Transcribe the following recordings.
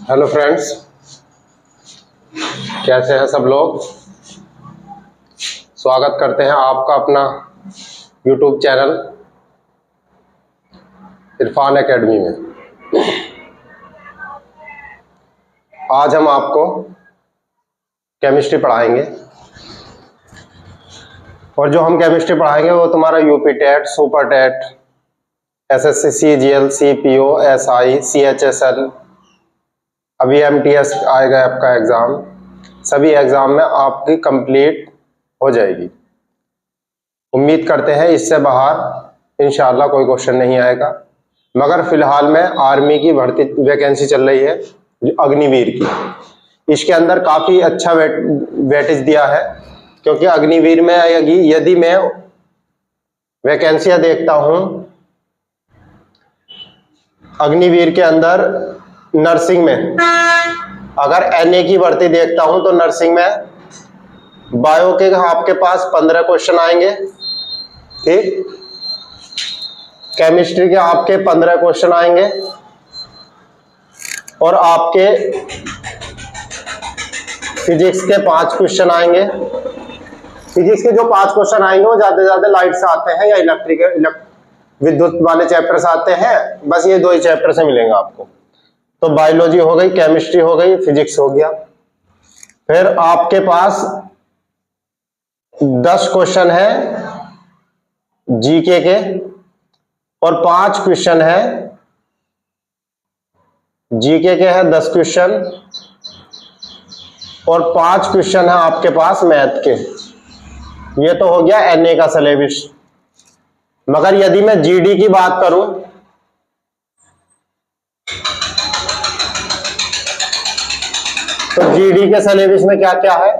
Hello friends, कैसे हैं सब लोग। स्वागत करते हैं आपका अपना यूट्यूब चैनल इरफान एकेडमी में। आज हम आपको केमिस्ट्री पढ़ाएंगे और जो हम केमिस्ट्री पढ़ाएंगे वो तुम्हारा UP TET, super TET, SSC, CGL, CPO, SI, CHSL, अभी एमटीएस आएगा आपका एग्जाम, सभी एग्जाम में आपकी कंप्लीट हो जाएगी। उम्मीद करते हैं इससे बाहर इंशाल्लाह कोई क्वेश्चन नहीं आएगा। मगर फिलहाल में आर्मी की भर्ती वैकेंसी चल रही है जो अग्निवीर की, इसके अंदर काफी अच्छा वेटेज दिया है, क्योंकि अग्निवीर में यदि मैं वैकेंसियां देखता हूं अग्निवीर के अंदर नर्सिंग में, अगर एनए की भर्ती देखता हूं तो नर्सिंग में बायो के आपके पास 15 क्वेश्चन आएंगे, ठीक। केमिस्ट्री के आपके 15 क्वेश्चन आएंगे और आपके फिजिक्स के 5 क्वेश्चन आएंगे। फिजिक्स के जो 5 क्वेश्चन आएंगे वो ज्यादा से ज्यादा लाइट से आते हैं या इलेक्ट्रिकल विद्युत वाले चैप्टर से आते हैं, बस ये 2 ही चैप्टर से मिलेंगे आपको। तो बायोलॉजी हो गई, केमिस्ट्री हो गई, फिजिक्स हो गया। फिर आपके पास 10 क्वेश्चन है जीके के और 5 क्वेश्चन है जीके के, है 10 क्वेश्चन और 5 क्वेश्चन है आपके पास मैथ के। ये तो हो गया एनए का सिलेबस। मगर यदि मैं जीडी की बात करूं तो जीडी के सिलेबस में क्या क्या है।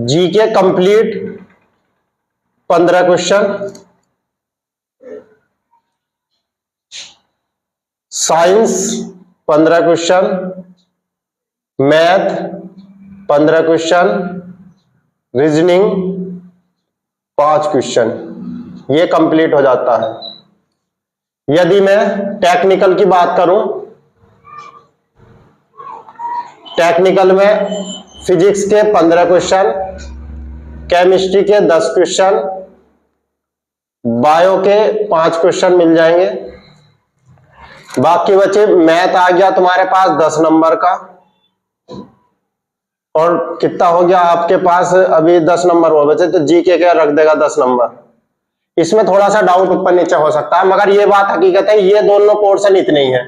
GK complete 15 question, science 15 question, math 15 question, reasoning 5 question, ये कंप्लीट हो जाता है। यदि मैं टेक्निकल की बात करूं, टेक्निकल में फिजिक्स के 15 क्वेश्चन, केमिस्ट्री के 10 क्वेश्चन, बायो के 5 क्वेश्चन मिल जाएंगे। बाकी बचे मैथ आ गया तुम्हारे पास 10 नंबर का, और कितना हो गया आपके पास अभी 10 नंबर हो बचे, तो जीके क्या रख देगा 10 नंबर। इसमें थोड़ा सा डाउट ऊपर नीचे हो सकता है, मगर ये बात हकीकत है, ये दोनों पोर्शन इतने ही है।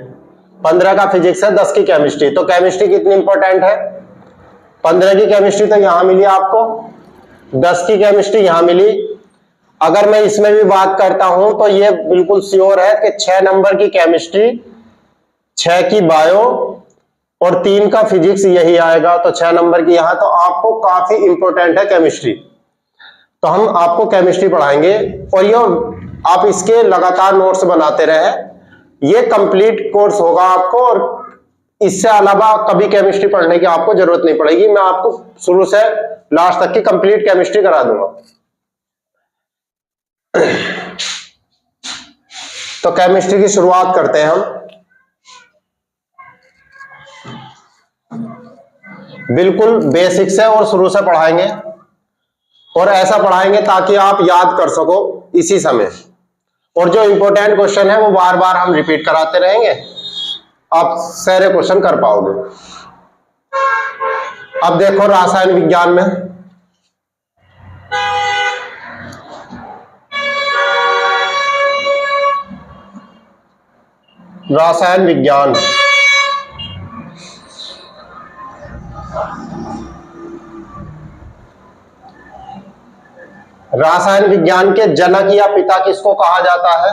15 का फिजिक्स है, 10 की केमिस्ट्री। तो केमिस्ट्री कितनी इंपॉर्टेंट है, 15 की केमिस्ट्री तो यहां मिली आपको, 10 की केमिस्ट्री यहां मिली। अगर मैं इसमें भी बात करता हूं तो ये बिल्कुल श्योर है कि 6 नंबर की केमिस्ट्री, 6 की बायो और 3 का फिजिक्स यही आएगा। तो 6 नंबर की यहां, तो आपको काफी इंपॉर्टेंट है केमिस्ट्री। तो हम आपको केमिस्ट्री पढ़ाएंगे और ये आप इसके लगातार नोट्स बनाते रहे, ये कंप्लीट कोर्स होगा आपको, और इससे अलावा कभी केमिस्ट्री पढ़ने की आपको जरूरत नहीं पड़ेगी। मैं आपको शुरू से लास्ट तक की कंप्लीट केमिस्ट्री करा दूंगा। तो केमिस्ट्री की शुरुआत करते हैं हम। बिल्कुल बेसिक से और शुरू से पढ़ाएंगे, और ऐसा पढ़ाएंगे ताकि आप याद कर सको इसी समय। और जो इंपॉर्टेंट क्वेश्चन है वो बार बार हम रिपीट कराते रहेंगे, आप सारे क्वेश्चन कर पाओगे। अब देखो रासायन विज्ञान में रासायन विज्ञान रासायन विज्ञान के जनक या पिता किसको कहा जाता है।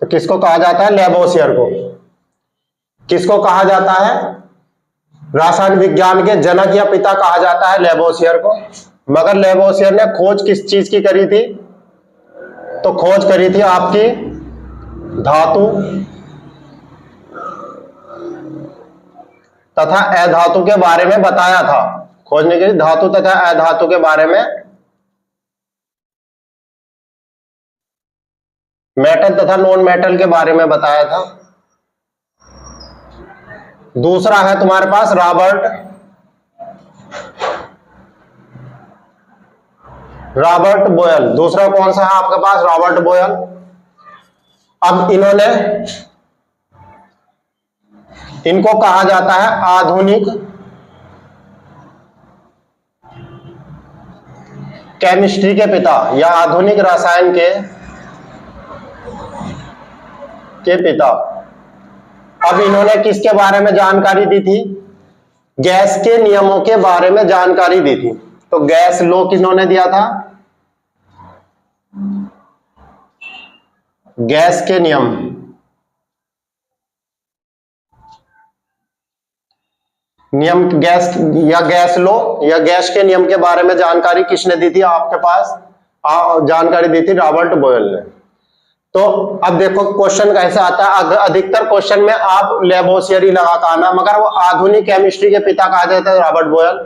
तो किसको कहा जाता है, लेवोसियर को। किसको कहा जाता है, रासायन विज्ञान के जनक या पिता कहा जाता है लेवोसियर को। मगर लेवोसियर ने खोज किस चीज की करी थी, तो खोज करी थी आपकी धातु तथा अधातु के बारे में बताया था। खोजने के लिए धातु तथा अधातु के बारे में, मेटल तथा नॉन मेटल के बारे में बताया था। दूसरा है तुम्हारे पास रॉबर्ट बोयल। दूसरा कौन सा है आपके पास? रॉबर्ट बोयल। अब इनको कहा जाता है आधुनिक केमिस्ट्री के पिता या आधुनिक रसायन के पिता। अब इन्होंने किसके बारे में जानकारी दी थी? गैस के नियमों के बारे में जानकारी दी थी। तो गैस लॉ किन्होंने दिया था? गैस के नियम, गैस लॉ या गैस के नियम के बारे में जानकारी किसने दी थी आपके पास? जानकारी दी थी रॉबर्ट बॉयल ने। तो अब देखो क्वेश्चन कैसे आता है। अधिकतर क्वेश्चन में आप लेबोसियर ही लगा का आना, मगर वो आधुनिक केमिस्ट्री के पिता कहा जाता है रॉबर्ट बॉयल।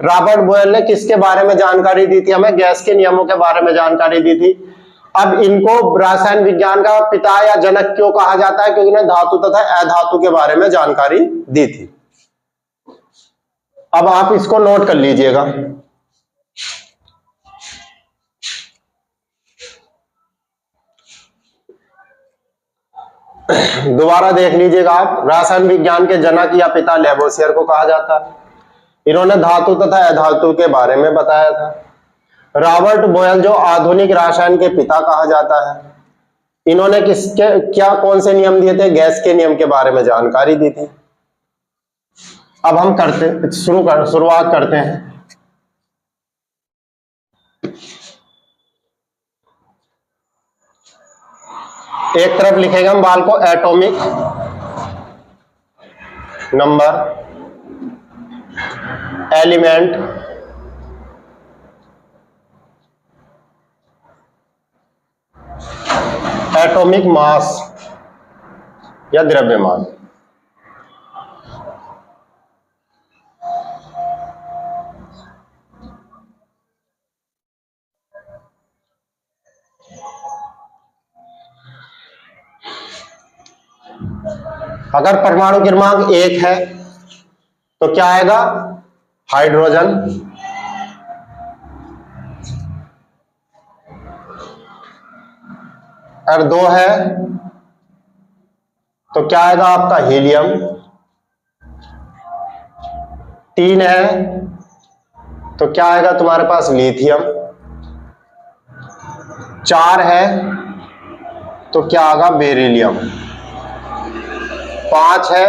रॉबर्ट बॉयल ने किसके बारे में जानकारी दी थी? हमें गैस के नियमों के बारे में जानकारी दी थी। अब इनको रसायन विज्ञान का पिता या जनक क्यों कहा जाता है? क्योंकि इन्होंने धातु तथा अधातु के बारे में जानकारी दी थी। अब आप इसको नोट कर लीजिएगा। दोबारा देख लीजिएगा आप। रसायन विज्ञान के जनक या पिता लेबोसियर को कहा जाता है। इन्होंने धातु तथा अधातु के बारे में बताया था। रॉबर्ट बॉयल जो आधुनिक रसायन के पिता कहा जाता है, इन्होंने कौन से नियम दिए थे? गैस के नियम के बारे में जानकारी दी थी। अब हम शुरुआत करते हैं। एक तरफ लिखेंगे हम बाल को atomic number, element, atomic mass या द्रव्यमान। अगर परमाणु क्रमांक 1 है तो क्या आएगा? हाइड्रोजन। अगर 2 है तो क्या आएगा आपका? हीलियम। 3 है तो क्या आएगा तुम्हारे पास? लिथियम। 4 है तो क्या आएगा? बेरिलियम। 5 है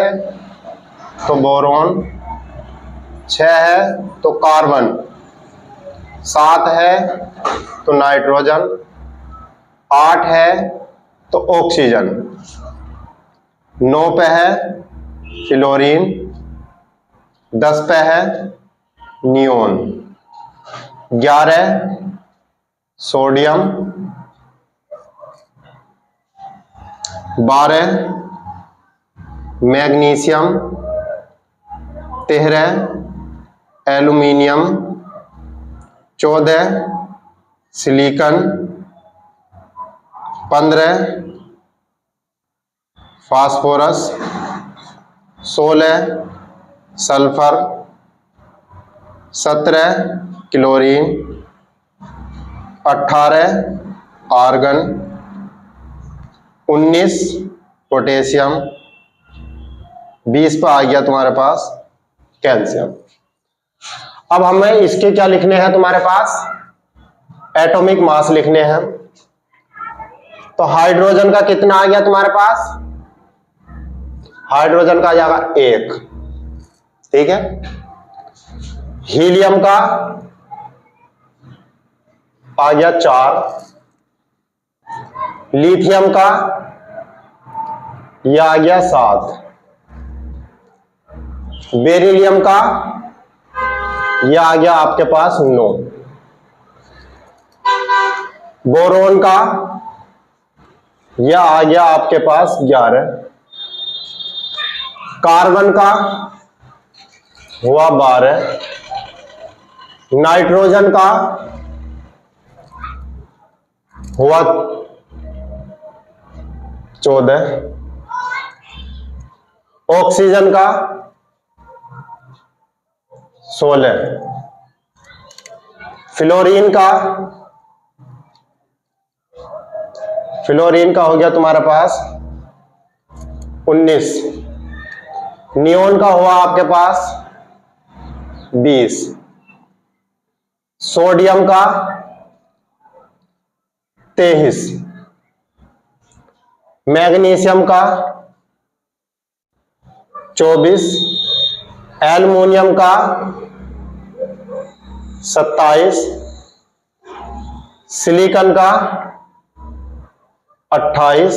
तो बोरॉन। 6 है तो कार्बन। 7 है तो नाइट्रोजन। 8 है तो ऑक्सीजन। 9 पे है फ्लोरीन। 10 पे है neon. 11 sodium. 12 magnesium. 13 aluminium. 14 silicon. 15 phosphorus. 16 sulphur. 17 chlorine. 18 argon. 19 potassium. 20 पर आ गया तुम्हारे पास कैल्शियम। अब हमें इसके क्या लिखने हैं तुम्हारे पास? एटॉमिक मास लिखने हैं। तो हाइड्रोजन का कितना आ गया तुम्हारे पास? हाइड्रोजन का आ जाएगा 1, ठीक है। हीलियम का आ गया 4। लिथियम का यह आ गया 7। बेरिलियम का यह आ गया आपके पास 9। बोरोन का यह आ गया आपके पास 11। कार्बन का हुआ 12, नाइट्रोजन का हुआ 14, ऑक्सीजन का 16, फ्लोरीन का हो गया तुम्हारे पास 19, नियोन का हुआ आपके पास 20, सोडियम का 23, मैग्नीशियम का 24, एल्युमिनियम का 27, सिलिकॉन का 28,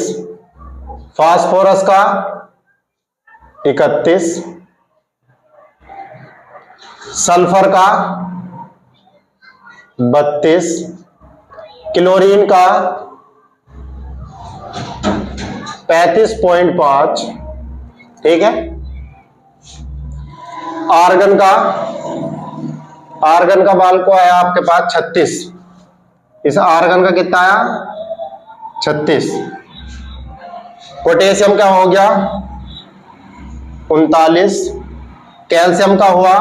फास्फोरस का 31, सल्फर का 32, क्लोरीन का 35.5, ठीक है। आर्गन का बाल को आया आपके पास 36, इस आर्गन का कितना आया 36। पोटेशियम का हो गया 39, कैल्शियम का हुआ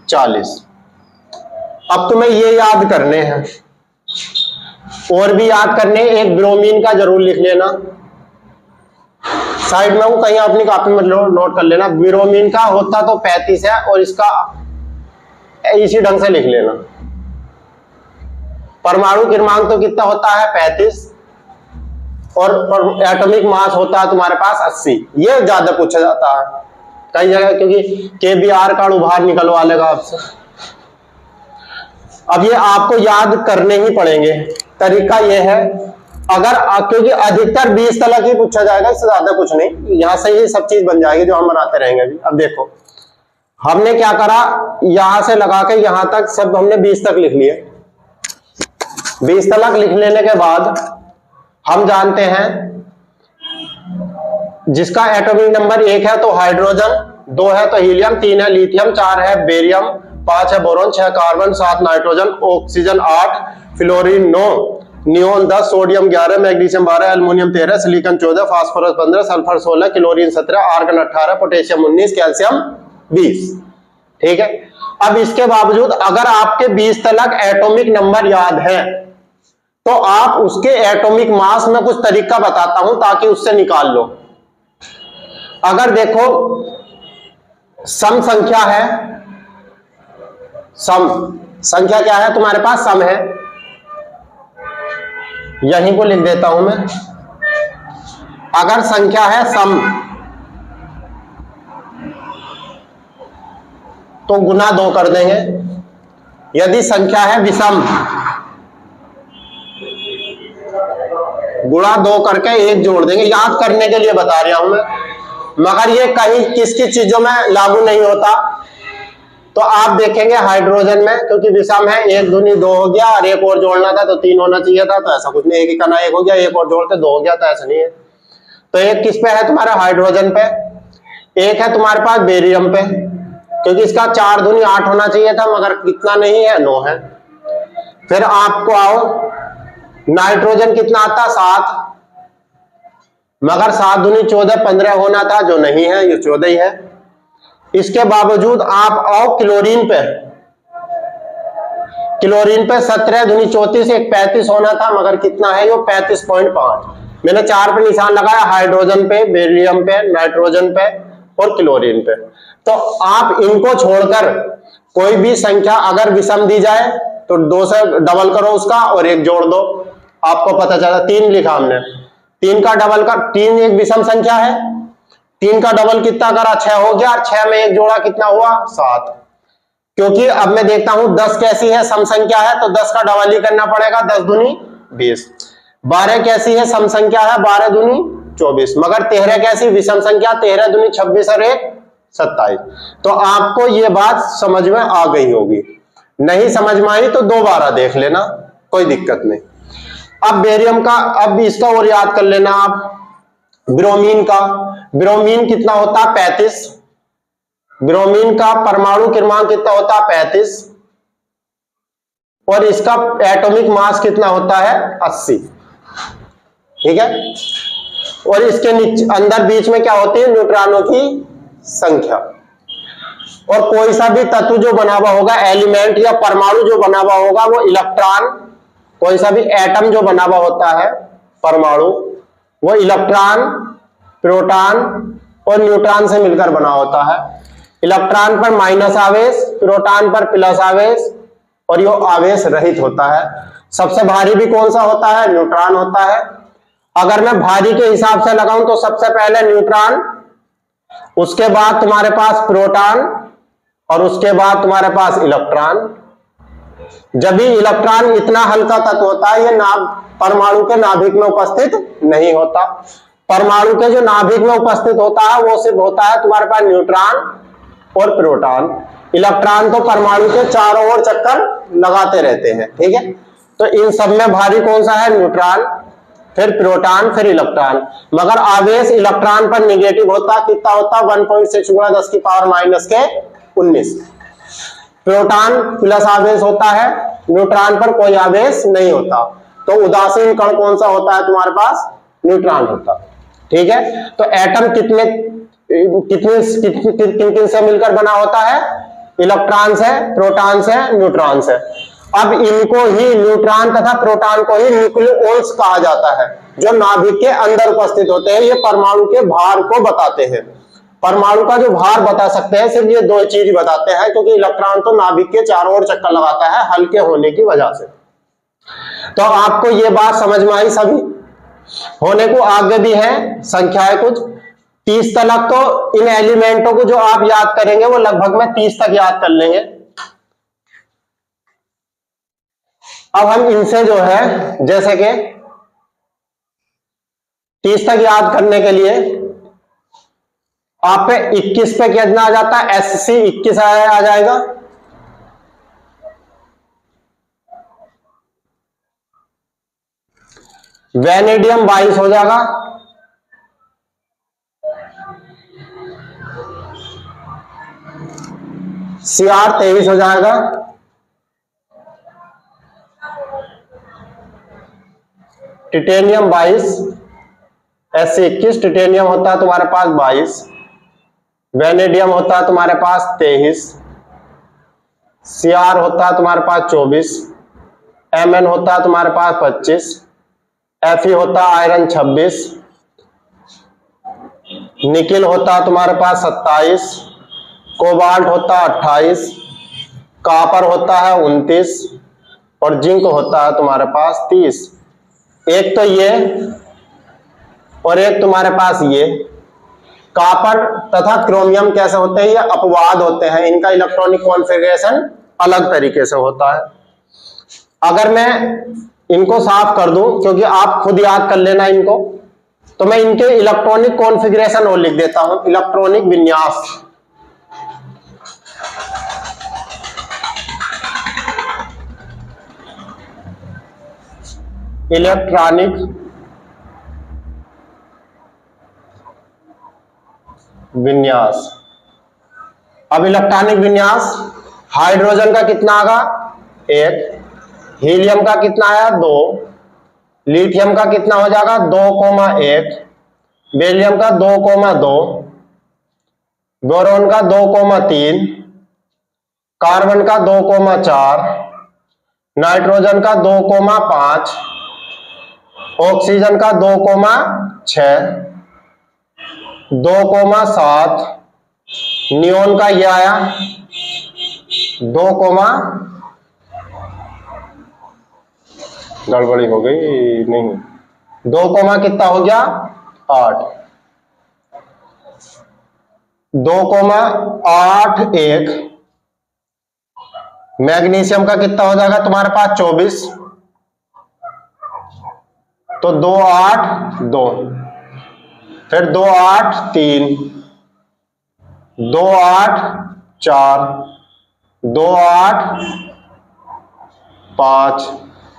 40। अब तुम्हें ये याद करने हैं और भी याद करने, एक ब्रोमीन का जरूर लिख लेना साइड में, वो कहीं अपनी कॉपी में नोट कर लेना। ब्रोमीन का होता तो 35 है और इसका इसी ढंग से लिख लेना। परमाणु क्रमांक तो कितना होता है 35 और एटॉमिक मास होता है तुम्हारे पास 80। ये ज्यादा पूछा जाता है कई जगह, क्योंकि केबीआर का बाहर निकलवा लेगा आपसे। अब ये आपको याद करने ही पड़ेंगे। तरीका ये है, अगर क्योंकि अधिकतर 20 तलक ही पूछा जाएगा, इससे ज्यादा कुछ नहीं, यहां से ही सब चीज बन जाएगी जो हम बनाते रहेंगे अभी। अब देखो हमने क्या करा, यहां से लगा के यहां तक सब हमने 20 तक लिख लिए। 20 तलक लिख लेने के बाद हम जानते हैं जिसका एटॉमिक नंबर 1 है तो हाइड्रोजन, 2 है तो हीलियम, 3 है लिथियम, 4 है बेरियम, 5 है boron, 6 carbon, 7 nitrogen, oxygen 8, fluorine 9, neon 10, sodium 11, magnesium 12, aluminium 13, silicon 14, phosphorus 15, sulphur 16, chlorine 17, argon 18, potassium 19, calcium 20। ठीक है। अब इसके बावजूद अगर आपके 20 तलक एटॉमिक नंबर याद है तो आप उसके एटॉमिक मास में कुछ तरीका बताता हूं ताकि उससे निकाल लो। अगर देखो सम संख्या है, सम संख्या क्या है तुम्हारे पास, सम है, यहीं को लिख देता हूं मैं। अगर संख्या है सम तो गुना 2 कर देंगे। यदि संख्या है विषम, गुणा 2 करके 1 जोड़ देंगे। याद करने के लिए बता रहा हूं मैं, मगर ये कहीं किस किस चीजों में लागू नहीं होता। तो आप देखेंगे हाइड्रोजन में, क्योंकि विषम है, 1 दूनी 2 हो गया और 1 और जोड़ना था तो 3 होना चाहिए था, तो ऐसा कुछ नहीं, 1 इकाना 1 हो गया, 1 और जोड़ते 2 हो गया, तो ऐसा नहीं है। तो 1 किस पे है तुम्हारा, हाइड्रोजन पे। 1 है तुम्हारे पास बेरियम पे, क्योंकि इसका 4 दूनी 8 होना चाहिए था, मगर कितना नहीं है, 9 है। फिर आपको आओ नाइट्रोजन कितना आता, 7, मगर 7 दूनी 14, 15 होना था, जो नहीं है, ये 14 ही है। इसके बावजूद आप आओ क्लोरीन पे, क्लोरीन पे 17 दूनी 34, 1 35 होना था, मगर कितना है, ये 35.5। मैंने 4 पे निशान लगाया, हाइड्रोजन पे, बेरियम पे, नाइट्रोजन पे और क्लोरीन पे। तो आप इनको छोड़कर कोई भी संख्या अगर विषम दी जाए तो 2 से डबल करो उसका और 1 जोड़ दो, आपको पता चला। 3 लिखा हमने, 3 का डबल कर, 3 एक विषम संख्या है, 3 का डबल कितना करा, 6 हो गया, और 6 में 1 जोड़ा कितना हुआ, 7। क्योंकि अब मैं देखता हूं 10 कैसी है, सम संख्या है, तो 10 का डबल ही करना पड़ेगा, 10 दूनी 20। 12 कैसी है, सम संख्या है, 12 दूनी 24। मगर 13 कैसी, विषम संख्या, 13 दूनी 26 और 1 27। तो आपको ये बात समझ में आ गई होगी। नहीं समझ में आई तो दोबारा देख लेना, कोई दिक्कत नहीं। अब बेरियम का, अब इसका और याद कर लेना आप। ब्रोमीन का, ब्रोमीन कितना होता है 35। ब्रोमीन का परमाणु क्रमांक कितना होता है 35 और इसका एटॉमिक मास कितना होता है 80। ठीक है, और इसके नीचे अंदर बीच में क्या होती है न्यूट्रॉनों की संख्या। और कोई सा भी तत्व जो बना हुआ होगा, एलिमेंट या परमाणु जो बना हुआ होगा वो इलेक्ट्रॉन, कोई सा भी एटम जो बना हुआ होता है परमाणु, वो इलेक्ट्रॉन, प्रोटॉन और न्यूट्रॉन से मिलकर बना होता है। इलेक्ट्रॉन पर माइनस आवेश, प्रोटॉन पर प्लस आवेश और ये आवेश रहित होता है। सबसे भारी भी कौन सा होता है, न्यूट्रॉन होता है। अगर मैं भारी के हिसाब से लगाऊं तो सबसे पहले न्यूट्रॉन, उसके बाद तुम्हारे पास प्रोटॉन और उसके बाद तुम्हारे पास इलेक्ट्रॉन। जब भी इलेक्ट्रॉन इतना हल्का तत्व होता है, ये परमाणु के नाभिक में उपस्थित नहीं होता। परमाणु के जो नाभिक में उपस्थित होता है वो सिर्फ होता है तुम्हारे पास न्यूट्रॉन और प्रोटॉन। इलेक्ट्रॉन तो परमाणु के चारों ओर चक्कर लगाते रहते हैं। ठीक है, तो इन सब में भारी कौन सा है, न्यूट्रॉन, फिर प्रोटॉन, फिर इलेक्ट्रॉन। मगर आवेश इलेक्ट्रॉन पर निगेटिव होता, कितना होता 1.6 × 10⁻⁻19। प्रोटॉन प्लस आवेश होता है, न्यूट्रॉन पर कोई आवेश नहीं होता। तो उदासीन कण कौन सा होता है तुम्हारे पास, न्यूट्रॉन होता है। ठीक है, तो एटम किन से मिलकर बना होता है, इलेक्ट्रॉन से, प्रोटॉन से, न्यूट्रॉन से। अब इनको ही, न्यूट्रॉन तथा प्रोटॉन को ही न्यूक्लियोन्स कहा जाता है, जो नाभिक के अंदर उपस्थित होते हैं। ये परमाणु के भार को बताते हैं। परमाणु का जो भार बता सकते हैं सिर्फ ये दो चीज बताते हैं, क्योंकि इलेक्ट्रॉन तो नाभिक के चारों ओर चक्कर लगाता है हल्के होने की वजह से। तो आपको ये बात समझ में आई सभी। होने को आगे भी है संख्याएं कुछ 30 तक। तो इन एलिमेंटों को जो आप याद करेंगे वो लगभग में 30 तक याद कर लेंगे। अब हम इनसे जो है, जैसे कि 30 तक याद करने के लिए आप पे 21 पे कितना आ जाता है, SC 21 आ जाएगा। वेनेडियम 22 हो जाएगा। Cr 23 हो जाएगा। टिटेनियम 22, SC 21, टिटेनियम होता है तुम्हारे पास 22, वेनेडियम होता है तुम्हारे पास 23, Cr होता है तुम्हारे पास 24, Mn होता है तुम्हारे पास 25, Fe होता है आयरन 26, निकिल होता है तुम्हारे पास 27, कोबाल्ट होता है 28, कॉपर होता है 29 और जिंक होता है तुम्हारे पास 30। एक तो ये और एक तुम्हारे पास ये। कॉपर तथा क्रोमियम कैसे होते हैं, ये अपवाद होते हैं, इनका इलेक्ट्रॉनिक कॉन्फ़िगरेशन अलग तरीके से होता है। अगर मैं इनको साफ कर दूं, क्योंकि आप खुद याद कर लेना इनको, तो मैं इनके इलेक्ट्रॉनिक कॉन्फ़िगरेशन और लिख देता हूं, इलेक्ट्रॉनिक विन्यास। इलेक्ट्रॉनिक विन्यास। अब इलेक्ट्रॉनिक विन्यास, हाइड्रोजन का कितना आगा 1, हीलियम का कितना आया 2, लिथियम का कितना हो जाएगा 2,1, बेरिलियम का 2,2, बोरॉन का 2,3, कार्बन का 2,4, नाइट्रोजन का 2,5, ऑक्सीजन का 2,6, 2,7, नियोन का ये आया 2, गड़बड़ी हो गई नहीं, 2, कितना हो गया 8, 2,81। मैग्नीशियम का कितना हो जाएगा तुम्हारे पास 24, तो 2,8,2, फिर 2,8,3, 2,8,4, 2,8,5,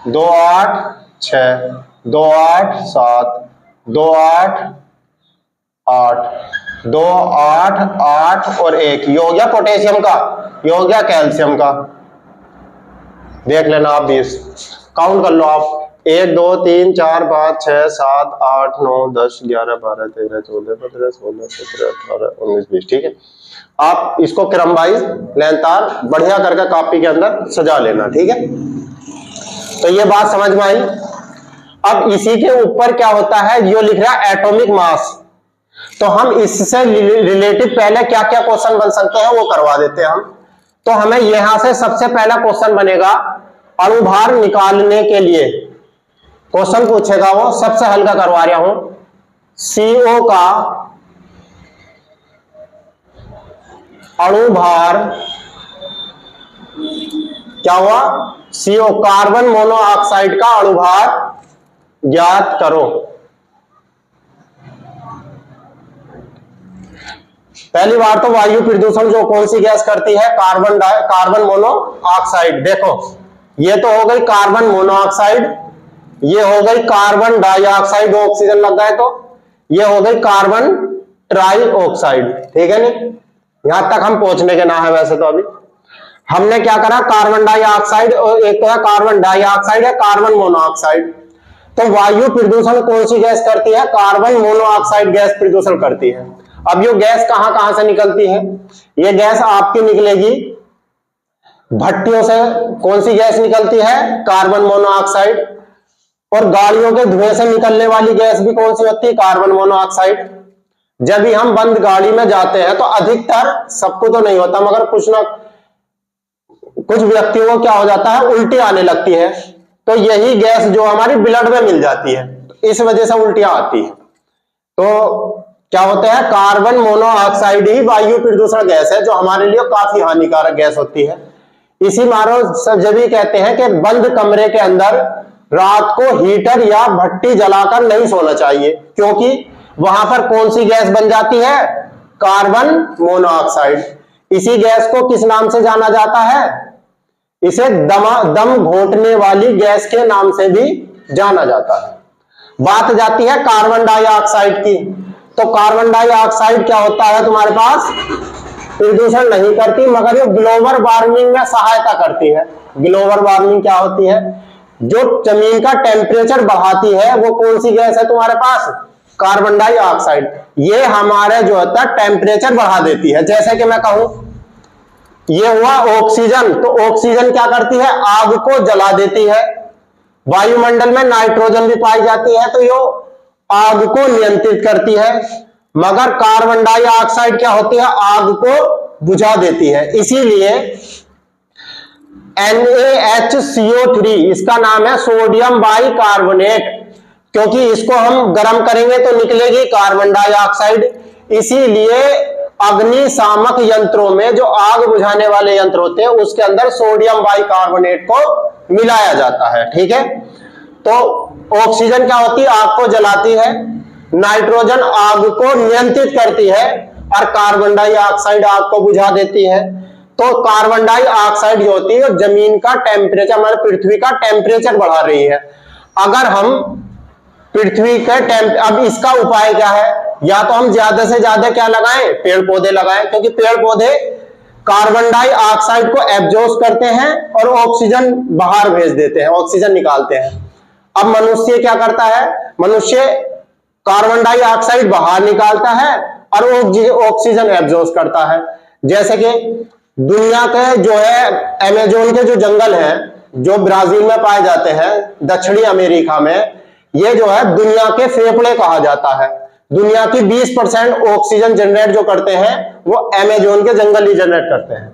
2,8,6, 6, 2 8 7, 2 8 8, 2 8 8 और 1, ये हो गया पोटेशियम का, ये हो गया कैल्शियम का। देख लेना आप 20, काउंट कर लो आप, 1 2 3 4 5 6 7 8 9 10 11 12 13 14 15 16 17 18 19 20। ठीक है, आप इसको क्रम वाइज लेंथार बढ़िया करके कॉपी के अंदर सजा लेना। ठीक है, तो ये बात समझ में आई। अब इसी के ऊपर क्या होता है, जो लिख रहा है एटॉमिक मास, तो हम इससे रिलेटेड पहले क्या क्या क्वेश्चन बन सकते हैं वो करवा देते हैं हम। तो हमें यहां से सबसे पहला क्वेश्चन बनेगा, अणुभार निकालने के लिए क्वेश्चन पूछेगा, वो सबसे हल्का करवा रहा हूं। CO का अणुभार क्या हुआ, CO कार्बन मोनोऑक्साइड का अणुभार ज्ञात करो। पहली बार तो वायु प्रदूषण जो कौन सी गैस करती है, कार्बन मोनोऑक्साइड। देखो ये तो हो गई कार्बन मोनोऑक्साइड, ये हो गई कार्बन डाइऑक्साइड, ऑक्सीजन लग गए तो ये हो गई कार्बन ट्राइऑक्साइड। ठीक है नहीं, यहां तक हम पहुंचने के ना है। वैसे तो अभी हमने क्या करा, कार्बन डाइऑक्साइड, एक तो है कार्बन डाइऑक्साइड है कार्बन मोनोऑक्साइड। तो वायु प्रदूषण कौन सी गैस करती है, कार्बन मोनोऑक्साइड गैस प्रदूषण करती है। अब ये गैस कहां कहां से निकलती है, ये गैस आपकी निकलेगी भट्टियों से। कौन सी गैस निकलती है, कार्बन मोनोऑक्साइड। और गाड़ियों के धुएं से निकलने वाली गैस भी कौन सी होती है, कार्बन मोनोऑक्साइड। जब भी हम बंद गाड़ी में जाते हैं तो अधिकतर, सबको तो नहीं होता मगर कुछ ना कुछ व्यक्तियों को क्या हो जाता है, उल्टी आने लगती है। तो यही गैस जो हमारी ब्लड में मिल जाती है, इस वजह से उल्टियां आती है। तो क्या होता है, कार्बन मोनोऑक्साइड ही वायु प्रदूषण गैस है, जो हमारे लिए काफी हानिकारक गैस होती है। इसी मारो जब भी कहते हैं कि बंद कमरे के अंदर रात को हीटर या भट्टी जलाकर नहीं सोना चाहिए, क्योंकि वहां पर कौन सी गैस बन जाती है, कार्बन मोनोऑक्साइड। इसी गैस को किस नाम से जाना जाता है, इसे दम घोटने वाली गैस के नाम से भी जाना जाता है। बात जाती है कार्बन डाइऑक्साइड की। तो कार्बन डाइऑक्साइड क्या होता है, तुम्हारे पास प्रदूषण नहीं करती, मगर ये ग्लोबल वार्मिंग में सहायता करती है। ग्लोबल वार्मिंग क्या होती है, जो जमीन का टेम्परेचर बढ़ाती है, वो कौन सी गैस है तुम्हारे पास, कार्बन डाइऑक्साइड। ये हमारे जो होता है टेम्परेचर बढ़ा देती है। जैसे कि मैं कहूं ये हुआ ऑक्सीजन, तो ऑक्सीजन क्या करती है, आग को जला देती है। वायुमंडल में नाइट्रोजन भी पाई जाती है, तो ये आग को नियंत्रित करती है। मगर कार्बन डाइऑक्साइड क्या होती है, आग को बुझा देती है। इसीलिए NaHCO3 इसका नाम है सोडियम बाइकार्बोनेट, क्योंकि इसको हम गर्म करेंगे तो निकलेगी कार्बन डाइऑक्साइड। इसीलिए अग्निशामक यंत्रों में जो आग बुझाने वाले यंत्र होते हैं, उसके अंदर सोडियम बाइकार्बोनेट को मिलाया जाता है। ठीक है, तो ऑक्सीजन क्या होती है, आग को जलाती है, नाइट्रोजन आग को नियंत्रित करती है, और कार्बन डाइऑक्साइड आग को बुझा देती है। तो कार्बन डाइऑक्साइड जो होती है जमीन का टेम्परेचर, हमारे पृथ्वी का टेम्परेचर बढ़ा रही है। अगर हम पृथ्वी का अब इसका उपाय क्या है, या तो हम ज्यादा से ज्यादा क्या लगाएं, पेड़ पौधे लगाएं, क्योंकि पेड़ पौधे कार्बन डाइऑक्साइड को एब्जॉर्ब करते हैं और ऑक्सीजन बाहर भेज देते हैं, ऑक्सीजन निकालते हैं। अब मनुष्य क्या करता है, मनुष्य कार्बन डाइऑक्साइड बाहर निकालता है और ऑक्सीजन एब्जॉर्ब करता है। जैसे कि दुनिया के जो है अमेजोन के जो जंगल हैं, जो ब्राजील में पाए जाते हैं, दक्षिणी अमेरिका में, ये जो है दुनिया के फेफड़े कहा जाता है। दुनिया की 20% ऑक्सीजन जनरेट जो करते हैं वो अमेजोन के जंगल ही जनरेट करते हैं।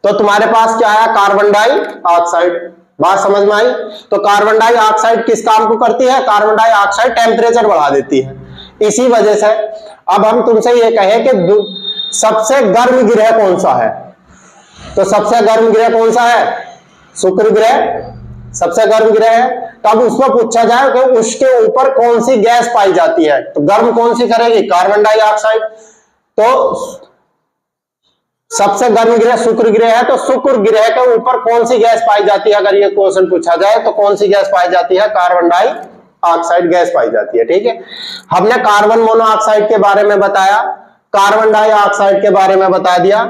तो तुम्हारे पास क्या है, कार्बन डाइऑक्साइड। बात समझ में आई। तो कार्बन डाइऑक्साइड किस काम को करती है, कार्बन डाइऑक्साइड टेम्परेचर बढ़ा देती है। इसी वजह से अब हम तुमसे ये कहें कि सबसे गर्म ग्रह कौन सा है, तो सबसे गर्म ग्रह कौन सा है, शुक्र ग्रह सबसे गर्म ग्रह है। तो अब उसमें पूछा जाए कि उसके ऊपर कौन सी गैस पाई जाती है, तो गर्म कौन सी करेगी, कार्बन डाइऑक्साइड। तो सबसे गर्म ग्रह शुक्र ग्रह है, तो शुक्र ग्रह के ऊपर कौन सी गैस पाई जाती है? अगर ये क्वेश्चन पूछा जाए तो कौन सी गैस पाई जाती है? कार्बन डाइऑक्साइड गैस पाई जाती है। ठीक है, हमने कार्बन मोनोऑक्साइड के बारे में बताया, कार्बन डाइऑक्साइड के बारे में बता दिया,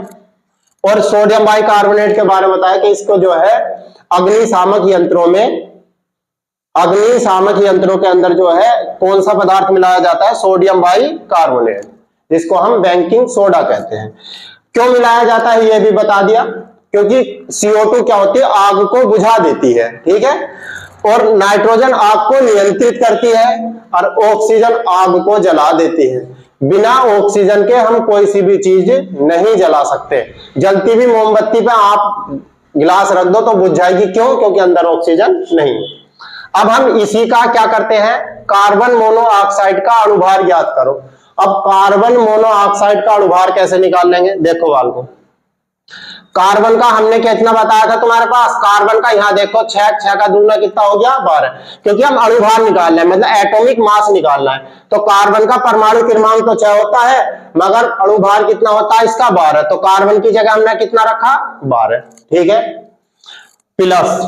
और सोडियम बाइकार्बोनेट के बारे में बताया कि इसको जो है अग्निशामक यंत्रों के अंदर जो है कौन सा पदार्थ मिलाया जाता है? सोडियम बाइकार्बोनेट, जिसको हम बेकिंग सोडा कहते हैं। क्यों मिलाया जाता है ये भी बता दिया, क्योंकि CO2 क्या होती है? आग को बुझा देती है। ठीक है, और नाइट्रोजन आग को नियंत्रित करती है, और ऑक्सीजन आग को जला देती है। बिना ऑक्सीजन के हम कोई सी भी चीज नहीं जला सकते। जलती हुई मोमबत्ती पे आप गिलास रख दो तो बुझ जाएगी, क्यों? क्योंकि अंदर ऑक्सीजन नहीं है। अब हम इसी का क्या करते हैं? कार्बन मोनोऑक्साइड का अणुभार ज्ञात करो। अब कार्बन मोनोऑक्साइड का अणुभार कैसे निकाल लेंगे? देखो बाल को, कार्बन का हमने कितना बताया था तुम्हारे पास? कार्बन का यहाँ देखो 6 का दूना कितना हो गया? 12, क्योंकि हम अणुभार निकालना है, मतलब एटॉमिक मास निकालना है। तो कार्बन का परमाणु क्रमांक तो 6 होता है, मगर अणुभार कितना होता है इसका? 12। तो कार्बन की जगह हमने कितना रखा? 12। ठीक है, प्लस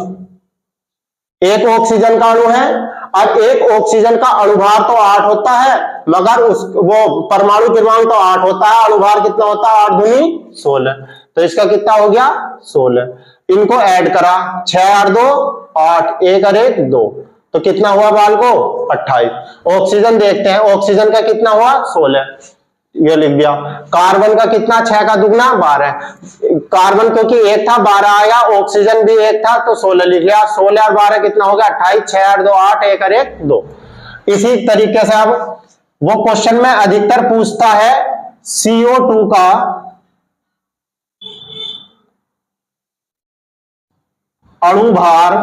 एक ऑक्सीजन का अणु है, और एक ऑक्सीजन का अणुभार तो 8 होता है, मगर वो परमाणु क्रमांक तो 8 होता है, अणुभार कितना होता है? 8 दूनी 16। तो इसका कितना हो गया? 16। इनको ऐड करा, 6 और 2 8, 1 और 1 2, तो कितना हुआ बाल को? 28। ऑक्सीजन देखते हैं, ऑक्सीजन का कितना हुआ? 16, ये लिख दिया। कार्बन का कितना? 6 का दुगना 12। कार्बन क्योंकि 1 था 12 आया, ऑक्सीजन भी 1 था तो 16 लिख लिया। 16 और 12 कितना हो गया? 28। 6 और 2 8, 1 और 1 2। इसी तरीके से अब वो क्वेश्चन में अधिकतर पूछता है CO2 का अणुभार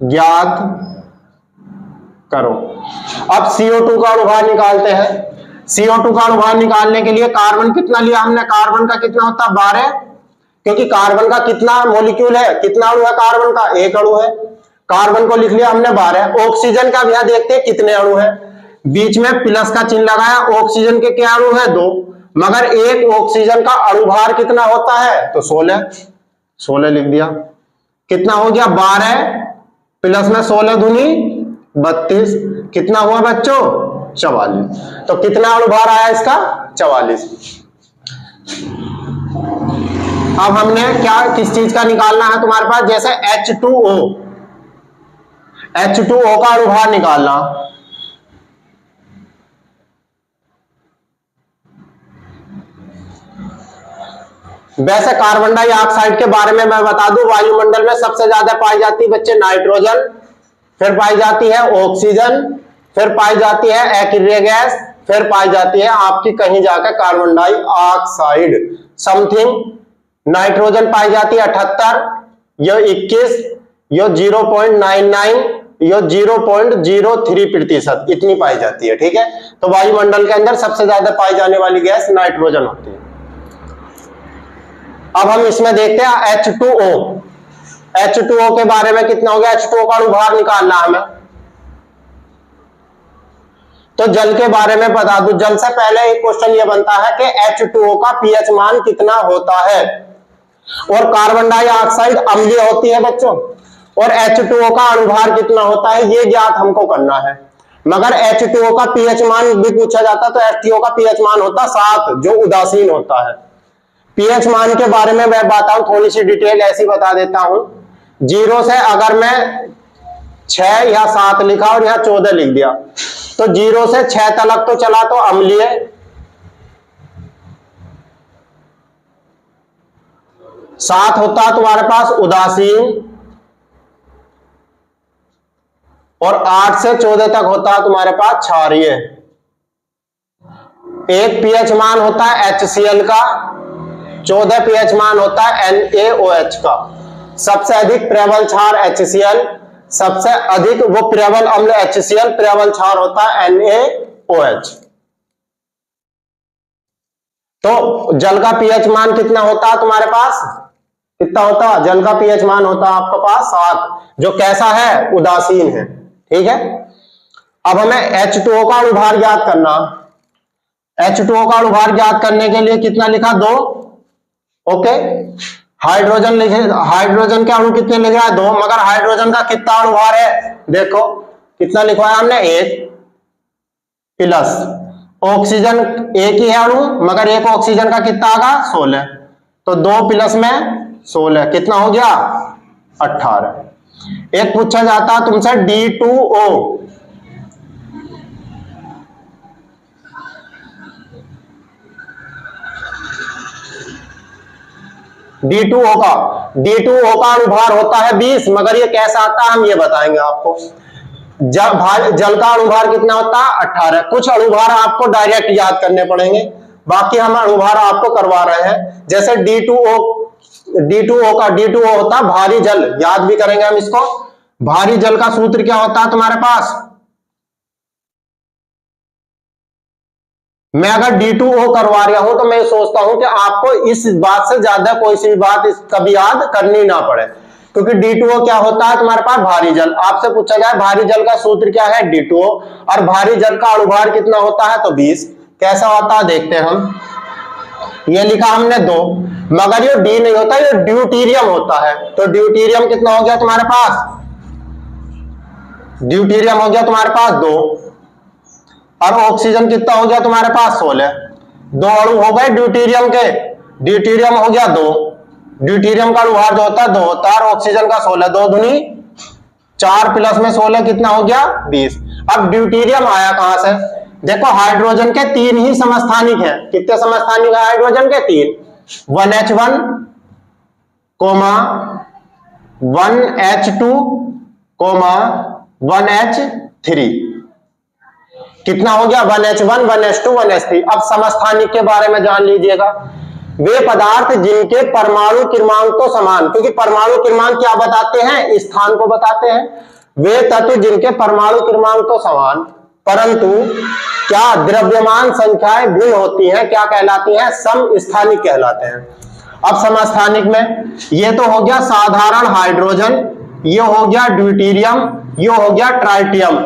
ज्ञात करो। अब CO2 का अणुभार निकालते हैं। CO2 का अणुभार निकालने के लिए कार्बन कितना लिया हमने? कार्बन का कितना होता है? 12, क्योंकि कार्बन का कितना मॉलिक्यूल है? कितना अणु है कार्बन का? 1 अणु है। कार्बन को लिख लिया हमने 12। ऑक्सीजन का भी यहां देखते हैं कितने अणु है, बीच में प्लस का चिन्ह लगाया। ऑक्सीजन के क्या अणु है? 2, मगर एक ऑक्सीजन का अणुभार कितना होता है? तो 16 लिख दिया। कितना हो गया? 12 प्लस में 16 दूनी 32, कितना हुआ बच्चों? 44। तो कितना अणुभार आया इसका? 44। अब हमने क्या किस चीज का निकालना है तुम्हारे पास? जैसे H2O का अणुभार निकालना। वैसे कार्बन डाइऑक्साइड के बारे में मैं बता दूं, वायुमंडल में सबसे ज्यादा पाई जाती है बच्चे नाइट्रोजन, फिर पाई जाती है ऑक्सीजन, फिर पाई जाती है एक्रिय गैस, फिर पाई जाती है आपकी कहीं जाकर कार्बन डाइऑक्साइड समथिंग। नाइट्रोजन पाई जाती है 78, यो 21, यो 0.99, यो 0.03%, इतनी पाई जाती है। ठीक है, तो वायुमंडल के अंदर सबसे ज्यादा पाई जाने वाली गैस नाइट्रोजन होती है। अब हम इसमें देखते हैं H2O के बारे में कितना हो गया? H2O का अणुभार निकालना हमें, तो जल के बारे में बता दूं। जल से पहले एक क्वेश्चन ये बनता है कि H2O का pH मान कितना होता है, और कार्बन डाइऑक्साइड अम्लीय होती है बच्चों, और H2O का अणुभार कितना होता है ये ज्ञात हमको करना है। मगर H2O का pH मान भी पूछा जाता तो H2O का pH मान होता 7, जो उदासीन होता है। pH मान के बारे में मैं बताऊं, थोड़ी सी डिटेल ऐसी बता देता हूं। 0 से अगर मैं 6 या 7 लिखा और यहां 14 लिख दिया, तो 0 से 6 तक तो चला तो अम्लीय, 7 होता है तुम्हारे पास उदासीन, और 8 से 14 तक होता है तुम्हारे पास क्षारीय। एक pH मान होता है HCl का, 14 pH मान होता है NaOH का। सबसे अधिक प्रबल क्षार HCl, सबसे अधिक वो प्रबल अम्ल HCl, प्रबल क्षार होता है NaOH। तो जल का pH मान कितना होता है तुम्हारे पास? कितना होता है? जल का pH मान होता है आपके पास 7, जो कैसा है? उदासीन है। ठीक है, अब हमें H2O का अणुभार ज्ञात करना। H2O का अणुभार ज्ञात करने के लिए कितना लिखा? 2। ओके, हाइड्रोजन लिखे, हाइड्रोजन के अणु कितने लिख रहा है? 2, मगर हाइड्रोजन का कितना अणुभार है? देखो कितना लिखवाया हमने? 1 प्लस ऑक्सीजन एक ही है अणु, मगर एक ऑक्सीजन का कितना आगा? 16, तो 2 प्लस में 16 कितना हो गया? 18। एक पूछा जाता है तुमसे D2O, D2O का अणुभार होता है 20, मगर ये कैसा आता है हम ये बताएंगे आपको। जब जल का अणुभार कितना होता है? 18। कुछ अणुभार आपको डायरेक्ट याद करने पड़ेंगे, बाकी हम अणुभार आपको करवा रहे हैं। जैसे D2O होता है भारी जल, याद भी करेंगे हम इसको। भारी जल का सूत्र क्या होता है तुम्हारे पास? मैं अगर D2O करवा रहा हूं तो मैं सोचता हूं कि आपको इस बात से ज्यादा कोई सी भी बात कभी याद करनी ना पड़े, क्योंकि D2O क्या होता है तुम्हारे पास? भारी जल। आपसे पूछा जाए भारी जल का सूत्र क्या है? D2O, और भारी जल का अणुभार कितना होता है? तो 20। कैसा होता है देखते हैं हम। ये लिखा हमने 2, मगर ये D नहीं होता, ये ड्यूटीरियम होता है। तो ड्यूटीरियम कितना हो गया तुम्हारे पास? ड्यूटीरियम हो गया तुम्हारे पास 2, और ऑक्सीजन कितना हो गया तुम्हारे पास? 16। 2 अणु हो गए ड्यूटीरियम के, ड्यूटीरियम हो गया 2। ड्यूटीरियम का अणुभार जो होता है 2 होता है, और ऑक्सीजन का 16। 2 दूनी 4 प्लस में 16 कितना हो गया? 20। अब ड्यूटीरियम आया कहां से? देखो हाइड्रोजन के 3 ही समस्थानिक हैं। कितने समस्थानिक है हाइड्रोजन के? 3। 1H1, 1H2, 1H3। कितना हो गया? 1H1, 1H2, 1H3। अब समस्थानिक के बारे में जान लीजिएगा। वे पदार्थ जिनके परमाणु क्रमांक तो समान, क्योंकि परमाणु क्रमांक क्या बताते हैं? स्थान को बताते हैं। वे तत्व जिनके परमाणु क्रमांक तो समान, परंतु क्या द्रव्यमान संख्याएं भिन्न होती हैं, क्या कहलाती हैं? समस्थानिक कहलाते हैं। अब समस्थानिक में ये तो हो गया साधारण हाइड्रोजन, ये हो गया ड्यूटीरियम, ये हो गया ट्राइटियम।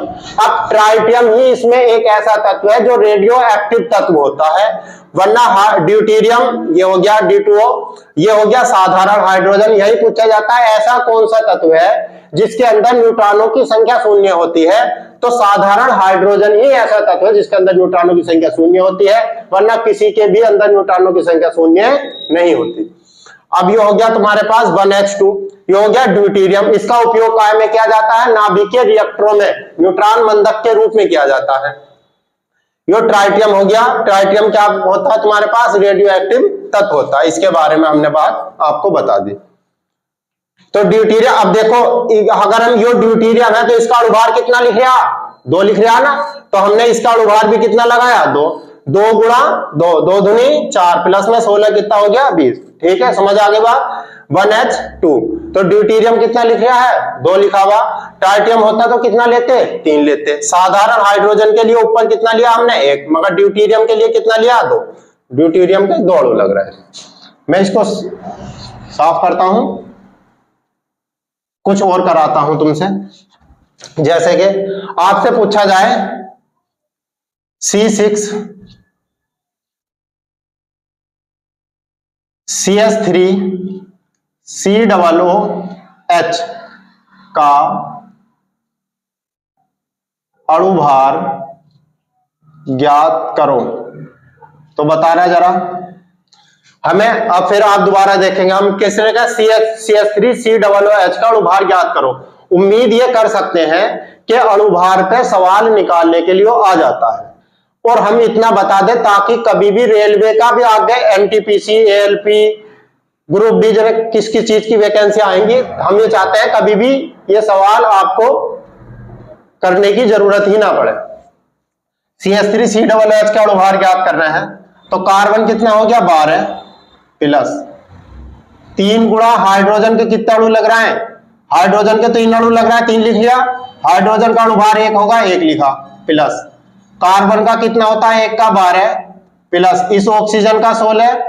अब ट्राइटियम ही इसमें एक ऐसा तत्व है जो रेडियो एक्टिव तत्व होता है, वरना ड्यूटीरियम ये हो गया D2O, ये हो गया साधारण हाइड्रोजन। यही पूछा जाता है ऐसा कौन सा तत्व है जिसके अंदर न्यूट्रॉनों की संख्या शून्य होती है? तो साधारण हाइड्रोजन ही ऐसा तत्व है जिसके अंदर न्यूट्रॉनों की संख्या शून्य होती है, वरना किसी के भी अंदर न्यूट्रॉनों की संख्या शून्य नहीं होती। अब ये हो गया तुम्हारे पास 1H2, ये हो गया ड्यूटीरियम। इसका उपयोग काय में किया जाता है? नाभिकीय रिएक्टरों में न्यूट्रॉन मंदक के रूप में किया जाता है। ये ट्राइटियम हो गया। ट्राइटियम क्या होता है तुम्हारे पास? रेडियो एक्टिव तत्व होता है। इसके बारे में हमने बात आपको बता दी। तो ड्यूटीरियम, अब देखो अगर हम ये ड्यूटीरियम है तो इसका अणुभार कितना लिख रहा? 2 लिख रहा ना, तो हमने इसका अणुभार भी कितना लगाया? 2। 2 गुणा 2, 2 दूनी 4 प्लस में 16 कितना हो गया? 20। ठीक है, समझ आ गई बात। 1H2, तो ड्यूटीरियम कितना लिख रहा है? 2 लिखा हुआ। ट्राइटियम होता तो कितना लेते? 3 लेते। साधारण हाइड्रोजन के लिए ऊपर कितना लिया हमने? 1, मगर ड्यूटीरियम के लिए कितना लिया? 2। ड्यूटीरियम के 2 अणु लग रहे हैं। मैं इसको साफ करता हूं, कुछ और कराता हूं तुमसे। जैसे कि आपसे पूछा जाए C6 CS3 COOH का अणुभार ज्ञात करो, तो बता रहा जरा हमें। अब फिर आप दोबारा देखेंगे, हम किसने का CS3 COOH का अणुभार ज्ञात करो। उम्मीद ये कर सकते हैं कि अणुभार पे सवाल निकालने के लिए आ जाता है, और हम इतना बता दें ताकि कभी भी रेलवे का भी आगे NTPC ALP ग्रुप डी जब किस किस चीज की वैकेंसी आएंगी, हम ये चाहते हैं कभी भी ये सवाल आपको करने की जरूरत ही ना पड़े। CS3 COOH का अणुभार ज्ञात करना है, तो कार्बन कितना हो गया? 12 प्लस 3 गुणा हाइड्रोजन के कितने अणु लग रहा है? हाइड्रोजन के 3 अणु लग रहा है, 3 लिख लिया। हाइड्रोजन का अणुभार 1 होगा, 1 लिखा, प्लस कार्बन का कितना होता है? 1 का 12 प्लस इस ऑक्सीजन का 16,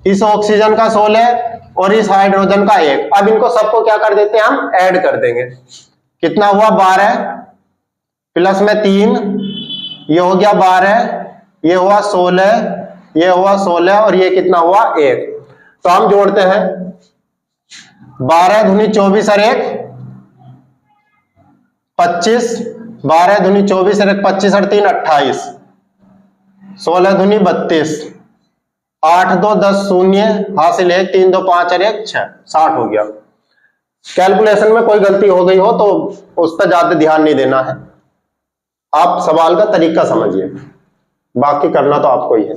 इस ऑक्सीजन का 16 और इस हाइड्रोजन का 1। अब इनको सबको क्या कर देते हैं? हम ऐड कर देंगे। कितना हुआ? 12 प्लस में 3, ये हो गया 12 ये हुआ 16, ये हुआ 16 और ये कितना हुआ 1। तो हम जोड़ते हैं 12 दूनी 24 और 1 25, 12 दूनी 24 और 1 25 और 3 28, 16 दूनी 32, 8 2 10 शून्य हासिल 1, 3 2 5 और 1 6, 60 हो गया। कैलकुलेशन में कोई गलती हो गई हो तो उस पर ज्यादा ध्यान नहीं देना है, आप सवाल का तरीका समझिए, बाकी करना तो आपको ही है।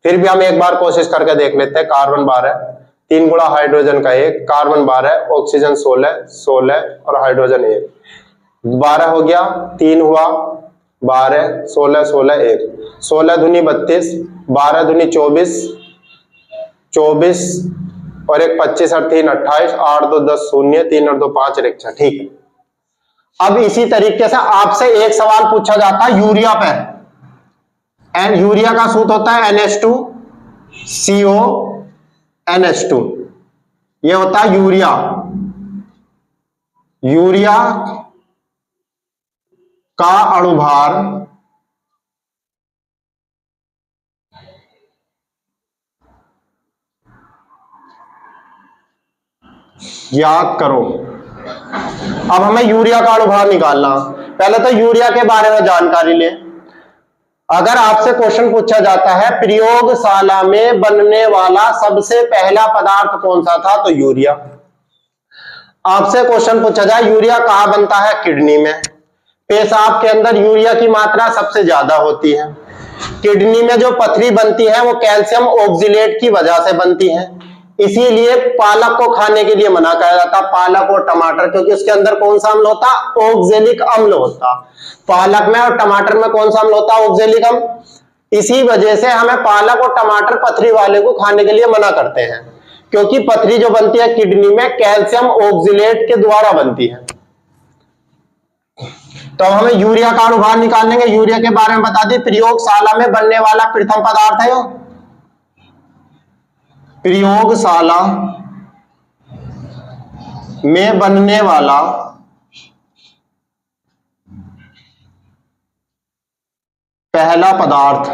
फिर भी हम एक बार कोशिश करके देख लेते हैं। कार्बन 12, 3 गुणा हाइड्रोजन का 1, कार्बन 12, ऑक्सीजन 16, 16 और हाइड्रोजन 1, 12 हो गया, 3 हुआ 12, 16 16 1, 16 दूनी 32, 12 दूनी 24, 24 और 1 25 और 3 28, 8 2 10 शून्य, 3 और 2 5 और 1 6। ठीक है, अब इसी तरीके से आपसे एक सवाल पूछा जाता है यूरिया पे, एंड यूरिया का सूत्र होता है NH2 CO NH2, ये होता है यूरिया। यूरिया का अणुभार याद करो। अब हमें यूरिया का अणुभार निकालना, पहले तो यूरिया के बारे में जानकारी ले। अगर आपसे क्वेश्चन पूछा जाता है प्रयोगशाला में बनने वाला सबसे पहला पदार्थ कौन सा था, तो यूरिया। आपसे क्वेश्चन पूछा जाए यूरिया कहां बनता है, किडनी में। पेशाब के अंदर यूरिया की मात्रा सबसे ज्यादा होती है। किडनी में जो पथरी बनती है वो कैल्शियम ऑक्जिलेट की वजह से बनती है, इसीलिए पालक को खाने के लिए मना किया जाता, पालक और टमाटर, क्योंकि उसके अंदर कौन सा अम्ल होता, ऑक्जेलिक अम्ल होता। पालक में और टमाटर में कौन सा अम्ल होता, ऑक्जेलिक अम्ल। इसी वजह से हमें पालक और टमाटर पथरी वाले को खाने के लिए मना करते हैं, क्योंकि पथरी जो बनती है किडनी में कैल्शियम ऑक्जिलेट के द्वारा बनती है। तो हमें यूरिया का अणुभार निकालेंगे। यूरिया के बारे में बता दें, प्रयोगशाला में बनने वाला प्रथम पदार्थ है, प्रयोगशाला में बनने वाला पहला पदार्थ,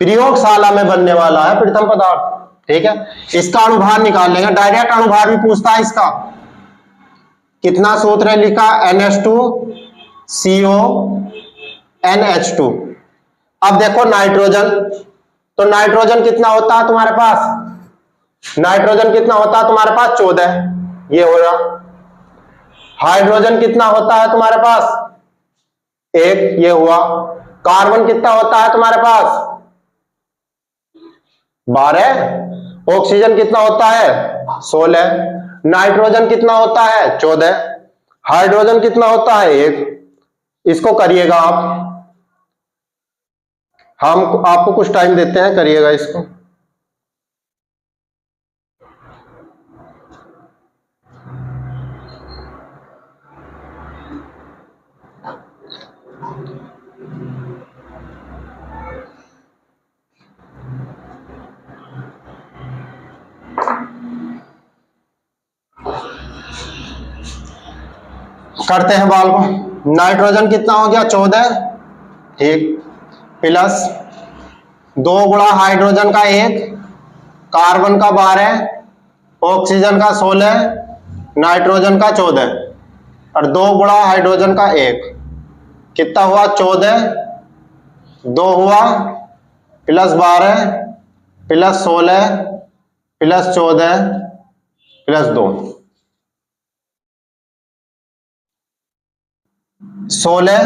प्रयोगशाला में बनने वाला है प्रथम पदार्थ। ठीक है, इसका अणुभार निकाल लेंगे, डायरेक्ट अणुभार भी पूछता है इसका। कितना सूत्र है लिखा, NH2 CO NH2। अब देखो नाइट्रोजन, तो नाइट्रोजन कितना होता है तुम्हारे पास, नाइट्रोजन कितना होता है तुम्हारे पास 14, ये हो रहा। हाइड्रोजन कितना होता है तुम्हारे पास 1, ये हुआ। कार्बन कितना होता है तुम्हारे पास 12, ऑक्सीजन कितना होता है 16, नाइट्रोजन कितना होता है 14, हाइड्रोजन कितना होता है 1। इसको करिएगा आप, हम आपको कुछ टाइम देते हैं, करिएगा इसको। करते हैं बाल को। नाइट्रोजन कितना हो गया 14, ठीक, प्लस 2 गुणा हाइड्रोजन का 1, कार्बन का 12, ऑक्सीजन का 16, नाइट्रोजन का 14 और 2 गुणा हाइड्रोजन का 1, कितना हुआ 14, 2 हुआ प्लस 12 प्लस 16 प्लस 14 प्लस 2, 16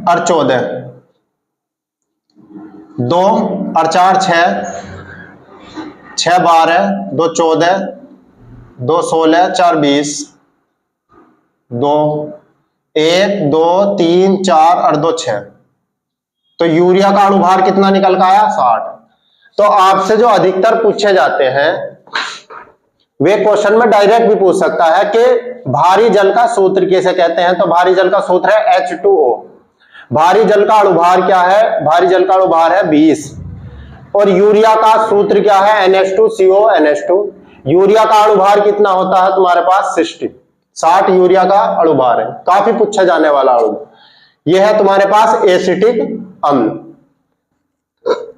और 14, 2 और 4 6, 6 12, 2 14, 2 16, 4 20, 2 1 2 3 4 और 2 6। तो यूरिया का अणुभार कितना निकल का आया 60। तो आपसे जो अधिकतर पूछे जाते हैं वे क्वेश्चन में डायरेक्ट भी पूछ सकता है कि भारी जल का सूत्र कैसे कहते हैं। तो भारी जल का सूत्र है H2O। भारी जल का अणुभार क्या है, भारी जल का अणुभार है 20। और यूरिया का सूत्र क्या है NH2CO NH2। यूरिया का अणुभार कितना होता है तुम्हारे पास 60 यूरिया का अणुभार है, काफी पूछा जाने वाला अणु। यह है तुम्हारे पास एसिटिक अम्ल।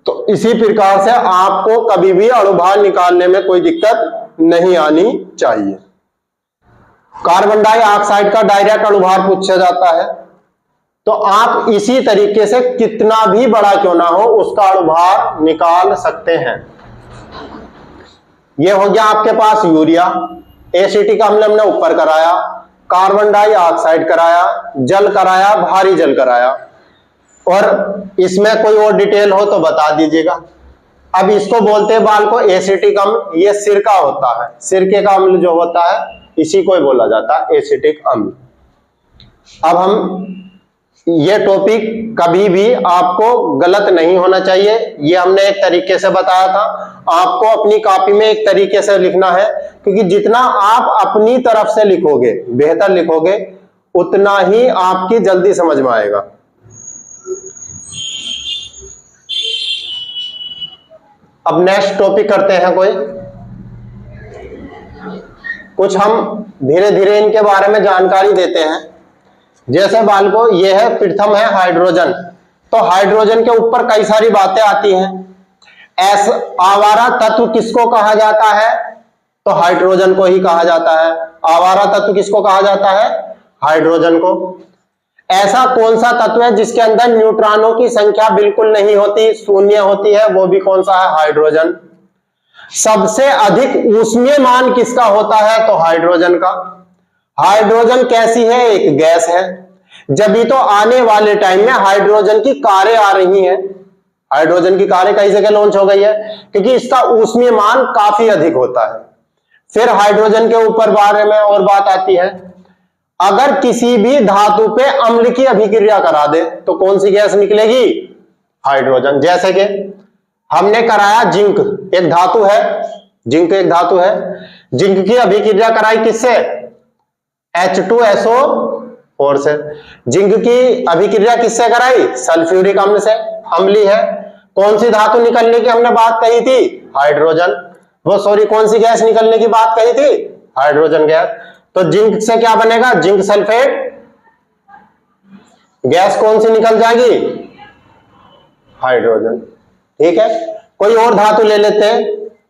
तो इसी प्रकार से आपको कभी भी अणुभार निकालने में कोई दिक्कत नहीं आनी चाहिए। कार्बन डाइऑक्साइड का डायरेक्ट अणुभार पूछा जाता है, तो आप इसी तरीके से कितना भी बड़ा क्यों ना हो उसका अणुभार निकाल सकते हैं। यह हो गया आपके पास यूरिया, एसिटिक अम्ल हमने ऊपर कराया, कार्बन डाइऑक्साइड कराया, जल कराया, भारी जल कराया, और इसमें कोई और डिटेल हो तो बता दीजिएगा। अब इसको बोलते हैं बाल को एसिटिक अम्ल, ये सिरका होता है, सिरके का अम्ल जो होता है इसी को बोला जाता है एसिटिक अम्ल। अब हम ये टॉपिक कभी भी आपको गलत नहीं होना चाहिए, ये हमने एक तरीके से बताया था, आपको अपनी कॉपी में एक तरीके से लिखना है, क्योंकि जितना आप अपनी तरफ से लिखोगे, बेहतर लिखोगे, उतना ही आपकी जल्दी समझ में आएगा। अब नेक्स्ट टॉपिक करते हैं कोई कुछ, हम धीरे धीरे इनके बारे में जानकारी देते हैं। जैसे बालको ये है, प्रथम है हाइड्रोजन। तो हाइड्रोजन के ऊपर कई सारी बातें आती हैं। आवारा तत्व किसको कहा जाता है? तो हाइड्रोजन को ही कहा जाता है। आवारा तत्व किसको कहा जाता है? हाइड्रोजन को। ऐसा कौन सा तत्व है जिसके अंदर न्यूट्रॉनों की संख्या बिल्कुल नहीं होती, शून्य होती है? वो भी कौन सा है? हाइड्रोजन। सबसे अधिक ऊष्मीयमान किसका होता है? तो हाइड्रोजन का। हाइड्रोजन कैसी है? एक गैस है। जब भी तो आने वाले टाइम में हाइड्रोजन की कारें आ रही हैं, हाइड्रोजन की कारें कई जगह लॉन्च हो गई है, क्योंकि इसका ऊष्मीयमान काफी अधिक होता है। फिर हाइड्रोजन के ऊपर बारे में और बात आती है, अगर किसी भी धातु पे अम्ल की अभिक्रिया करा दे तो कौन सी गैस निकलेगी? हाइड्रोजन। जैसे कि हमने कराया जिंक, एक धातु है, जिंक एक धातु है, जिंक की अभिक्रिया कराई किससे? H2SO4 से। जिंक की अभिक्रिया किससे कराई? सल्फ्यूरिक अम्ल से, अम्लीय है। कौन सी धातु निकलने की हमने बात कही थी? हाइड्रोजन। वो सॉरी, कौन सी गैस निकलने की बात कही थी? Hydrogen gas. तो जिंक से क्या बनेगा? Zinc sulphate. गैस कौन सी निकल जाएगी? हाइड्रोजन। ठीक है, कोई और धातु ले लेते हैं।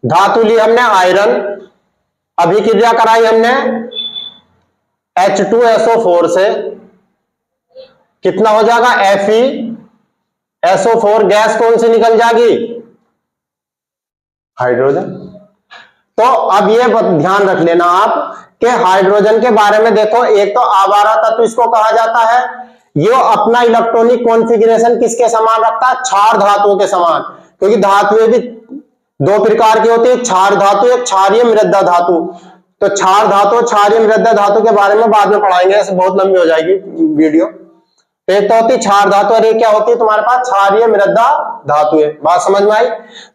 धातु ली हमने आयरन, अभिक्रिया कराई हमने H2SO4 से, कितना हो जाएगा? FeSO4। गैस कौन सी निकल जाएगी? हाइड्रोजन। तो अब ये ध्यान रख लेना आप कि हाइड्रोजन के बारे में देखो, एक तो आवारा तत्व इसको कहा जाता है, ये अपना इलेक्ट्रॉनिक कॉन्फ़िगरेशन किसके समान रखता है? क्षार धातुओं के समान। क्योंकि धातुएं भी दो प्रकार की होती है, क्षार धातु, एक क्षारीय मृदा धातु। तो क्षार धातु, क्षारीय मृदा धातु के बारे में बाद में पढ़ाएंगे, ऐसे बहुत लंबी हो जाएगी वीडियो। तो एक तो होती है क्षार धातु और एक क्या होती है तुम्हारे पास? क्षारीय मृदा धातु है। बात समझ में आई?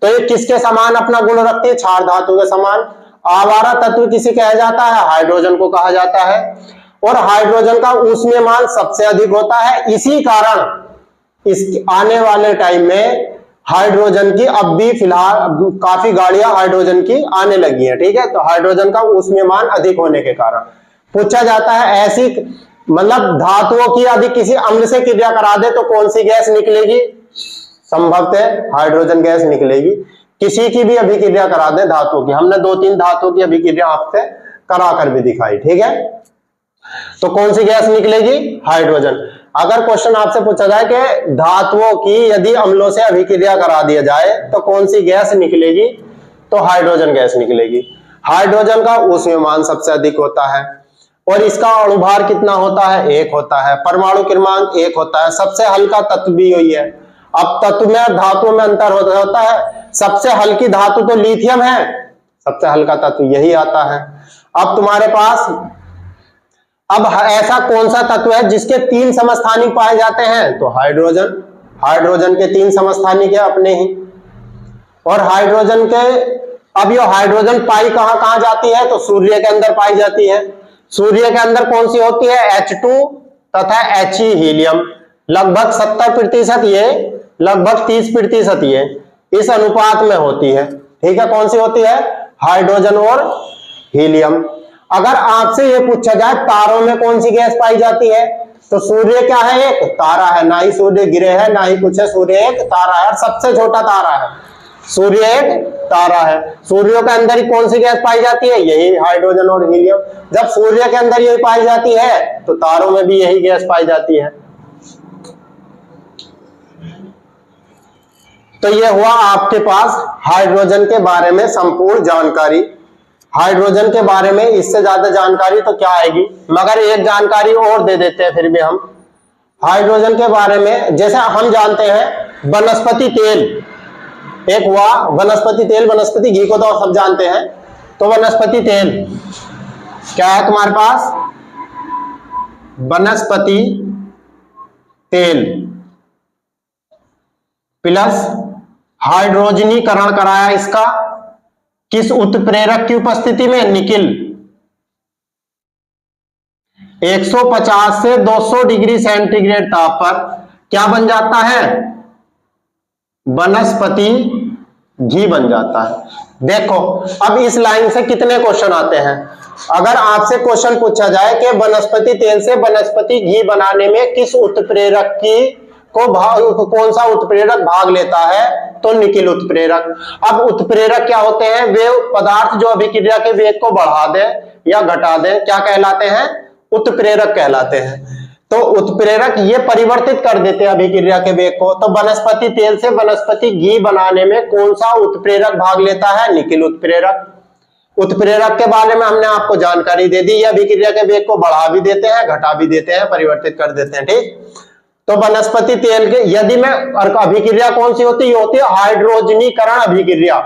तो ये किसके समान अपना गुण रखती है? क्षार धातु के समान। आवारा तत्व किसे कहा जाता है? हाइड्रोजन को कहा जाता है। और हाइड्रोजन का ऊष्मीयमान सबसे अधिक होता है। इसी कारण इस आने वाले टाइम में हाइड्रोजन की अब भी फिलहाल काफी गाड़ियां हाइड्रोजन की आने लगी हैं। ठीक है, तो हाइड्रोजन का ऊष्मीयमान अधिक होने के कारण पूछा जाता है, ऐसी मतलब धातुओं की यदि किसी अम्ल से क्रिया करा दे तो कौन सी गैस निकलेगी? संभवतः हाइड्रोजन गैस निकलेगी। किसी की भी अभिक्रिया करा दे धातुओं की, हमने 2-3 धातुओं की अभिक्रिया आपसे करा कर भी दिखाई। ठीक है, तो कौन सी गैस निकलेगी? हाइड्रोजन। अगर क्वेश्चन आपसे पूछा जाए कि धातुओं की यदि अम्लों से अभिक्रिया करा दिया जाए तो कौन सी गैस निकलेगी? तो हाइड्रोजन गैस निकलेगी। हाइड्रोजन का ऊष्मीयमान सबसे अधिक होता है और इसका अणुभार कितना होता है? 1 होता है। परमाणु क्रमांक 1 होता है। सबसे हल्का तत्व भी यही है। अब तत्व में और धातुओं में अंतर होता है। सबसे हल्की धातु तो लिथियम है, सबसे हल्का तत्व यही आता है। अब तुम्हारे पास अब ऐसा कौन सा तत्व है जिसके 3 समस्थानिक पाए जाते हैं? तो हाइड्रोजन। हाइड्रोजन के 3 समस्थानिक है अपने ही। और हाइड्रोजन के अब ये हाइड्रोजन पाई कहां कहां जाती है? तो सूर्य के अंदर पाई जाती है। सूर्य के अंदर कौन सी होती है? H2 तथा He हीलियम। लगभग 70% ये, लगभग 30% ये इस अनुपात में होती है। ठीक है, कौन सी होती है? हाइड्रोजन और हीलियम। अगर आपसे ये पूछा जाए तारों में कौन सी गैस पाई जाती है? तो सूर्य क्या है? एक तारा है, ना ही सूर्य ग्रह है ना ही कुछ है, सूर्य एक तारा है और सबसे छोटा तारा है। सूर्य एक तारा है। सूर्य के अंदर ही कौन सी गैस पाई जाती है? यही हाइड्रोजन और हीलियम। जब सूर्य के अंदर यही पाई जाती है तो तारों में भी यही गैस पाई जाती है। तो ये हुआ आपके पास हाइड्रोजन के बारे में संपूर्ण जानकारी। हाइड्रोजन के बारे में इससे ज्यादा जानकारी तो क्या आएगी, मगर एक जानकारी और दे देते हैं फिर भी हम हाइड्रोजन के बारे में। जैसे हम जानते हैं वनस्पति तेल, एक हुआ वनस्पति तेल, वनस्पति घी को तो सब जानते हैं। तो वनस्पति तेल क्या है तुम्हारे पास? वनस्पति तेल प्लस हाइड्रोजनीकरण कराया इसका किस उत्प्रेरक की उपस्थिति में? निकिल। 150 से 200 डिग्री सेंटीग्रेड ताप पर क्या बन जाता है? वनस्पति घी बन जाता है। देखो अब इस लाइन से कितने क्वेश्चन आते हैं। अगर आपसे क्वेश्चन पूछा जाए कि वनस्पति तेल से वनस्पति घी बनाने में किस उत्प्रेरक की कौन सा उत्प्रेरक भाग लेता है, तो निकिल उत्प्रेरक। अब उत्प्रेरक क्या होते हैं? वे पदार्थ जो अभिक्रिया के वेग को बढ़ा दें या घटा दें, क्या कहलाते हैं? उत्प्रेरक कहलाते हैं। तो उत्प्रेरक ये परिवर्तित कर देते हैं अभिक्रिया के वेग को। तो वनस्पति तेल से वनस्पति घी बनाने में कौन सा उत्प्रेरक भाग लेता है? निकिल उत्प्रेरक। उत्प्रेरक के बारे में हमने आपको जानकारी दे दी, ये अभिक्रिया के वेग को बढ़ा भी देते हैं, घटा भी देते हैं, परिवर्तित कर देते हैं। ठीक, तो वनस्पति तेल के यदि मैं अभिक्रिया कौन सी होती है? ये होती है हाइड्रोजनीकरण अभिक्रिया,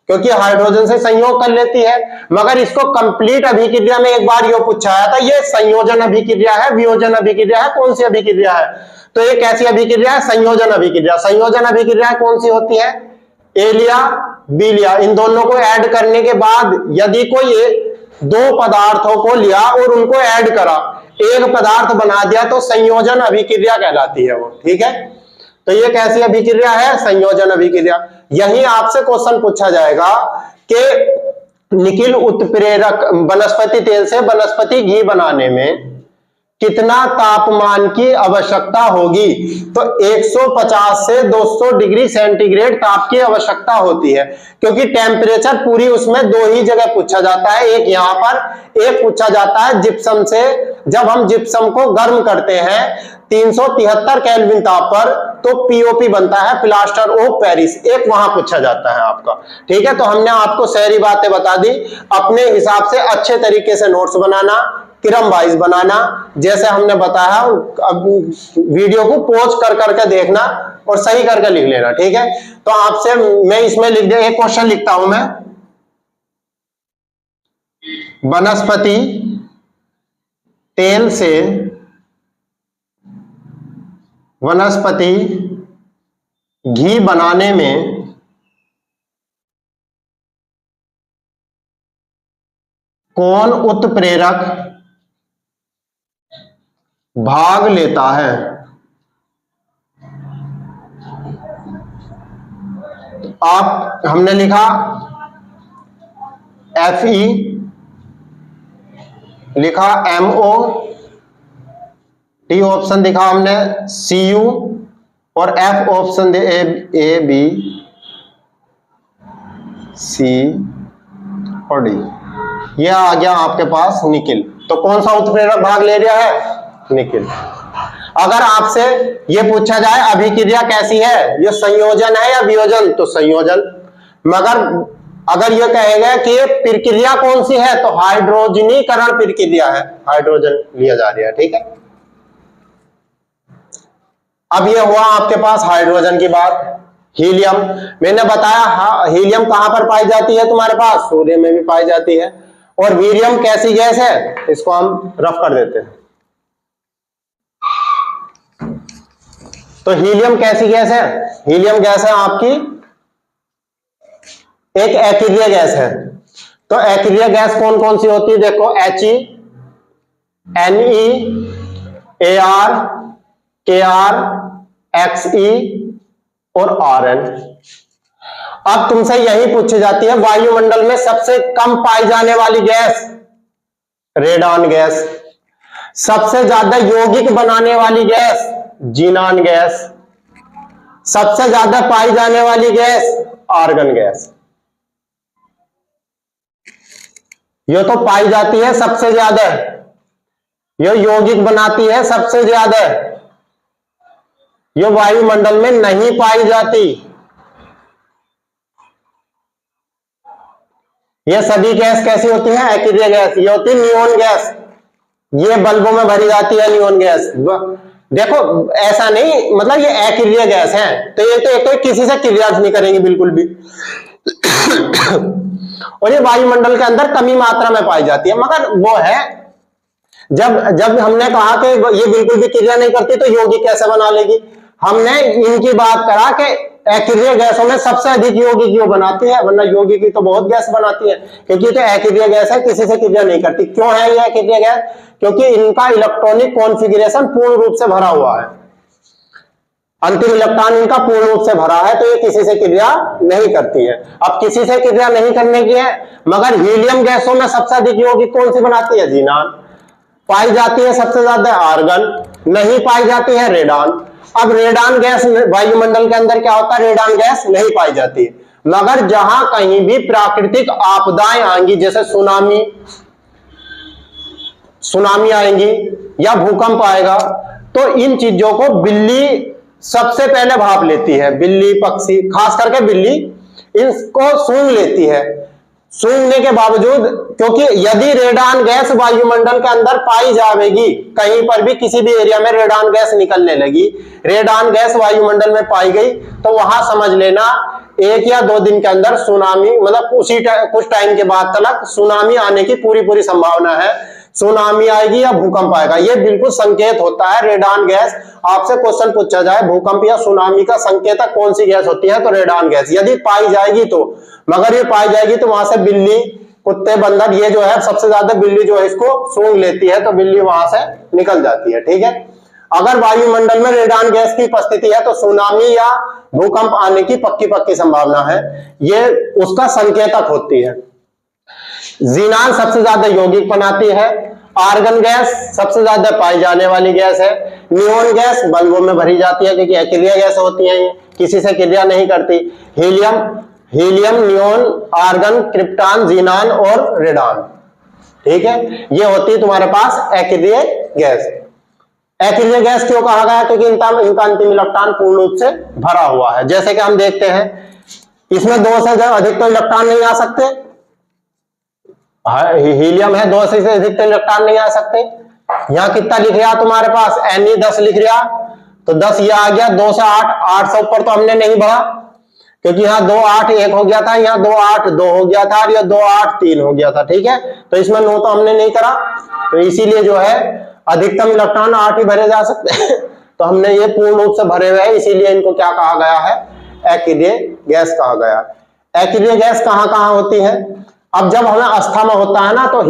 क्योंकि हाइड्रोजन से संयोग कर लेती है। मगर इसको कंप्लीट अभिक्रिया में एक बार ये पूछा आया था, ये संयोजन अभिक्रिया है, वियोजन अभिक्रिया है, कौन सी अभिक्रिया है? तो ये कैसी अभिक्रिया है? संयोजन अभिक्रिया। संयोजन अभिक्रिया कौन सी होती है? ए लिया बी लिया, इन दोनों को ऐड करने के बाद यदि कोई दो पदार्थों को लिया और उनको ऐड करा, एक पदार्थ बना दिया, तो संयोजन अभिक्रिया कहलाती है वो। ठीक है, तो ये कैसी अभिक्रिया है? संयोजन अभिक्रिया। यही आपसे क्वेश्चन पूछा जाएगा कि निकिल उत्प्रेरक वनस्पति तेल से वनस्पति घी बनाने में कितना तापमान की आवश्यकता होगी? तो 150 से 200 डिग्री सेंटीग्रेड ताप की आवश्यकता होती है, क्योंकि टेम्परेचर पूरी उसमें दो ही जगह पूछा जाता है, एक यहां पर, एक पूछा जाता है जिप्सम से। जब हम जिप्सम को गर्म करते हैं 373 केल्विन ताप पर, तो पीओपी बनता है, प्लास्टर ऑफ पेरिस, एक वहां पूछा जाता है आपका। ठीक है, तो हमने आपको सारी बातें बता दी। अपने हिसाब से अच्छे तरीके से नोट्स बनाना, क्रम वाइज बनाना, जैसे हमने बताया। अब वीडियो को पॉज कर करके देखना और सही करके लिख लेना। ठीक है, तो आपसे मैं इसमें लिख दे, एक क्वेश्चन लिखता हूं मैं। वनस्पति तेल से वनस्पति घी बनाने में कौन उत्प्रेरक भाग लेता है? आप हमने लिखा Fe, लिखा MO, T ऑप्शन दिखा हमने Cu, और F option they A B C और D। यह आ गया आपके पास निकिल। तो कौन सा उत्प्रेरक भाग ले रहा है? निकिल। अगर आपसे ये पूछा जाए अभिक्रिया कैसी है, ये संयोजन है या वियोजन, तो संयोजन। मगर अगर ये कहेगा कि ये प्रक्रिया कौन सी है, तो हाइड्रोजनीकरण प्रक्रिया है, हाइड्रोजन लिया जा रहा है। ठीक है, अब ये हुआ आपके पास हाइड्रोजन की बात। हीलियम मैंने बताया, हीलियम कहां पर पाई जाती है? तुम्हारे पास सूर्य में भी पाई जाती है। और वीरियम कैसी गैस है? इसको हम रफ कर देते हैं। तो हीलियम कैसी गैस है? हीलियम गैस है आपकी एक अक्रिय गैस है। तो अक्रिय गैस कौन कौन सी होती है? देखो He, Ne, Ar, Kr, Xe और Rn। अब तुमसे यही पूछी जाती है वायुमंडल में सबसे कम पाई जाने वाली गैस, रेडॉन गैस। सबसे ज्यादा यौगिक बनाने वाली गैस ज़ीनान गैस, सबसे ज्यादा पाई जाने वाली गैस आर्गन गैस। ये तो पाई जाती है सबसे ज्यादा, ये यौगिक बनाती है सबसे ज्यादा, ये वायुमंडल में नहीं पाई जाती। ये सभी गैस कैसी होती है? अकेरिया गैस। ये होती है नियोन गैस, ये बल्बों में भरी जाती है नियोन गैस। देखो ऐसा नहीं, मतलब ये अकेरिया गैस है, तो ये तो एक तो किसी से क्रिया नहीं करेंगे बिल्कुल भी और ये वायुमंडल के अंदर कमी मात्रा में पाई जाती है। मगर वो है, जब हमने कहा कि ये बिल्कुल भी क्रिया नहीं करती तो यौगिक कैसे बना लेगी, हमने इनकी बात करा कि अकेरिया गैसों में सबसे अधिक यौगिक क्यों बनाती है, वरना यौगिक की तो बहुत गैस बनाती है, क्योंकि तो अकेरिया गैस है, किसी से क्रिया नहीं करती। क्यों है ये अकेरिया गैस? क्योंकि इनका इलेक्ट्रॉनिक कॉन्फ़िगरेशन पूर्ण रूप से भरा हुआ है, अंतिम इलेक्ट्रॉन इनका पूर्ण रूप से भरा है, तो ये किसी से क्रिया नहीं करती है। अब किसी से क्रिया नहीं करने की है, मगर हीलियम गैसों में सबसे अधिक यौगिक कौन सी बनाती है? ज़ीनान। पाई जाती है सबसे ज्यादा आर्गन, नहीं पाई जाती है रेडान। अब रेडान गैस वायुमंडल के अंदर क्या होता है? रेडान गैस नहीं पाई जाती, मगर जहां कहीं भी प्राकृतिक आपदाएं आएंगी, जैसे सुनामी आएंगी या भूकंप आएगा, तो इन चीजों को बिल्ली सबसे पहले भाप लेती है। बिल्ली, पक्षी, खास करके बिल्ली इसको सूंघ लेती है। सूंघने के बावजूद, क्योंकि यदि रेडान गैस वायुमंडल के अंदर पाई जाएगी, कहीं पर भी किसी भी एरिया में रेडान गैस निकलने लगी, रेडान गैस वायुमंडल में पाई गई, तो वहां समझ लेना 1 या 2 दिन के अंदर सुनामी, मतलब कुछ टाइम के बाद तक सुनामी आने की पूरी संभावना है। सुनामी आएगी या भूकंप आएगा, ये बिल्कुल संकेत होता है रेडान गैस। आपसे क्वेश्चन पूछा जाए भूकंप या सुनामी का संकेतक कौन सी गैस होती है, तो रेडान गैस यदि पाई जाएगी तो। मगर ये पाई जाएगी तो वहां से बिल्ली, कुत्ते, बंदर, ये जो है सबसे ज्यादा बिल्ली जो है इसको सूंघ लेती है, तो बिल्ली वहां से निकल जाती है। ठीक है, अगर वायुमंडल में रेडान गैस की उपस्थिति है तो सुनामी या भूकंप आने की पक्की संभावना है, ये उसका संकेतक होती है। ज़ीनान सबसे ज्यादा यौगिक बनाती है, आर्गन गैस सबसे ज्यादा पाई जाने वाली गैस है, नियोन गैस बल्बों में भरी जाती है, क्योंकि अकेरिया गैस होती है, किसी से क्रिया नहीं करती। Helium, neon, argon, krypton, xenon और रेडान। ठीक है, ये होती है तुम्हारे पास अकेरिया गैस। अकेरिया गैस क्यों कहा गया? क्योंकि इनका अंतिम इलेक्ट्रॉन पूर्ण रूप से भरा हुआ है। जैसे कि हम देखते हैं, इसमें 2 से अधिक तो इलेक्ट्रॉन नहीं आ सकते। हीलियम है, 2 से अधिक तो इलेक्ट्रॉन नहीं आ सकते। यहाँ कितना लिख रहा तुम्हारे पास? Ne 10 लिख रहा, तो 10 ये आ गया, 2 से 8 से ऊपर तो हमने नहीं बढ़ा, क्योंकि यहाँ 2 8 1 हो गया था, यहाँ 2 8 2 हो गया था, और ये 2 8 3 हो गया था। ठीक है, तो इसमें 9 तो हमने नहीं करा, तो इसीलिए जो है अधिकतम इलेक्ट्रॉन 8 ही भरे जा सकते हैं तो हमने ये पूर्ण रूप से भरे हुए हैं, इसीलिए इनको क्या कहा गया है? अकेरिया गैस कहा गया। अकेरिया गैस कहाँ होती है? अब जब हमें अस्थमा होता है ना, तो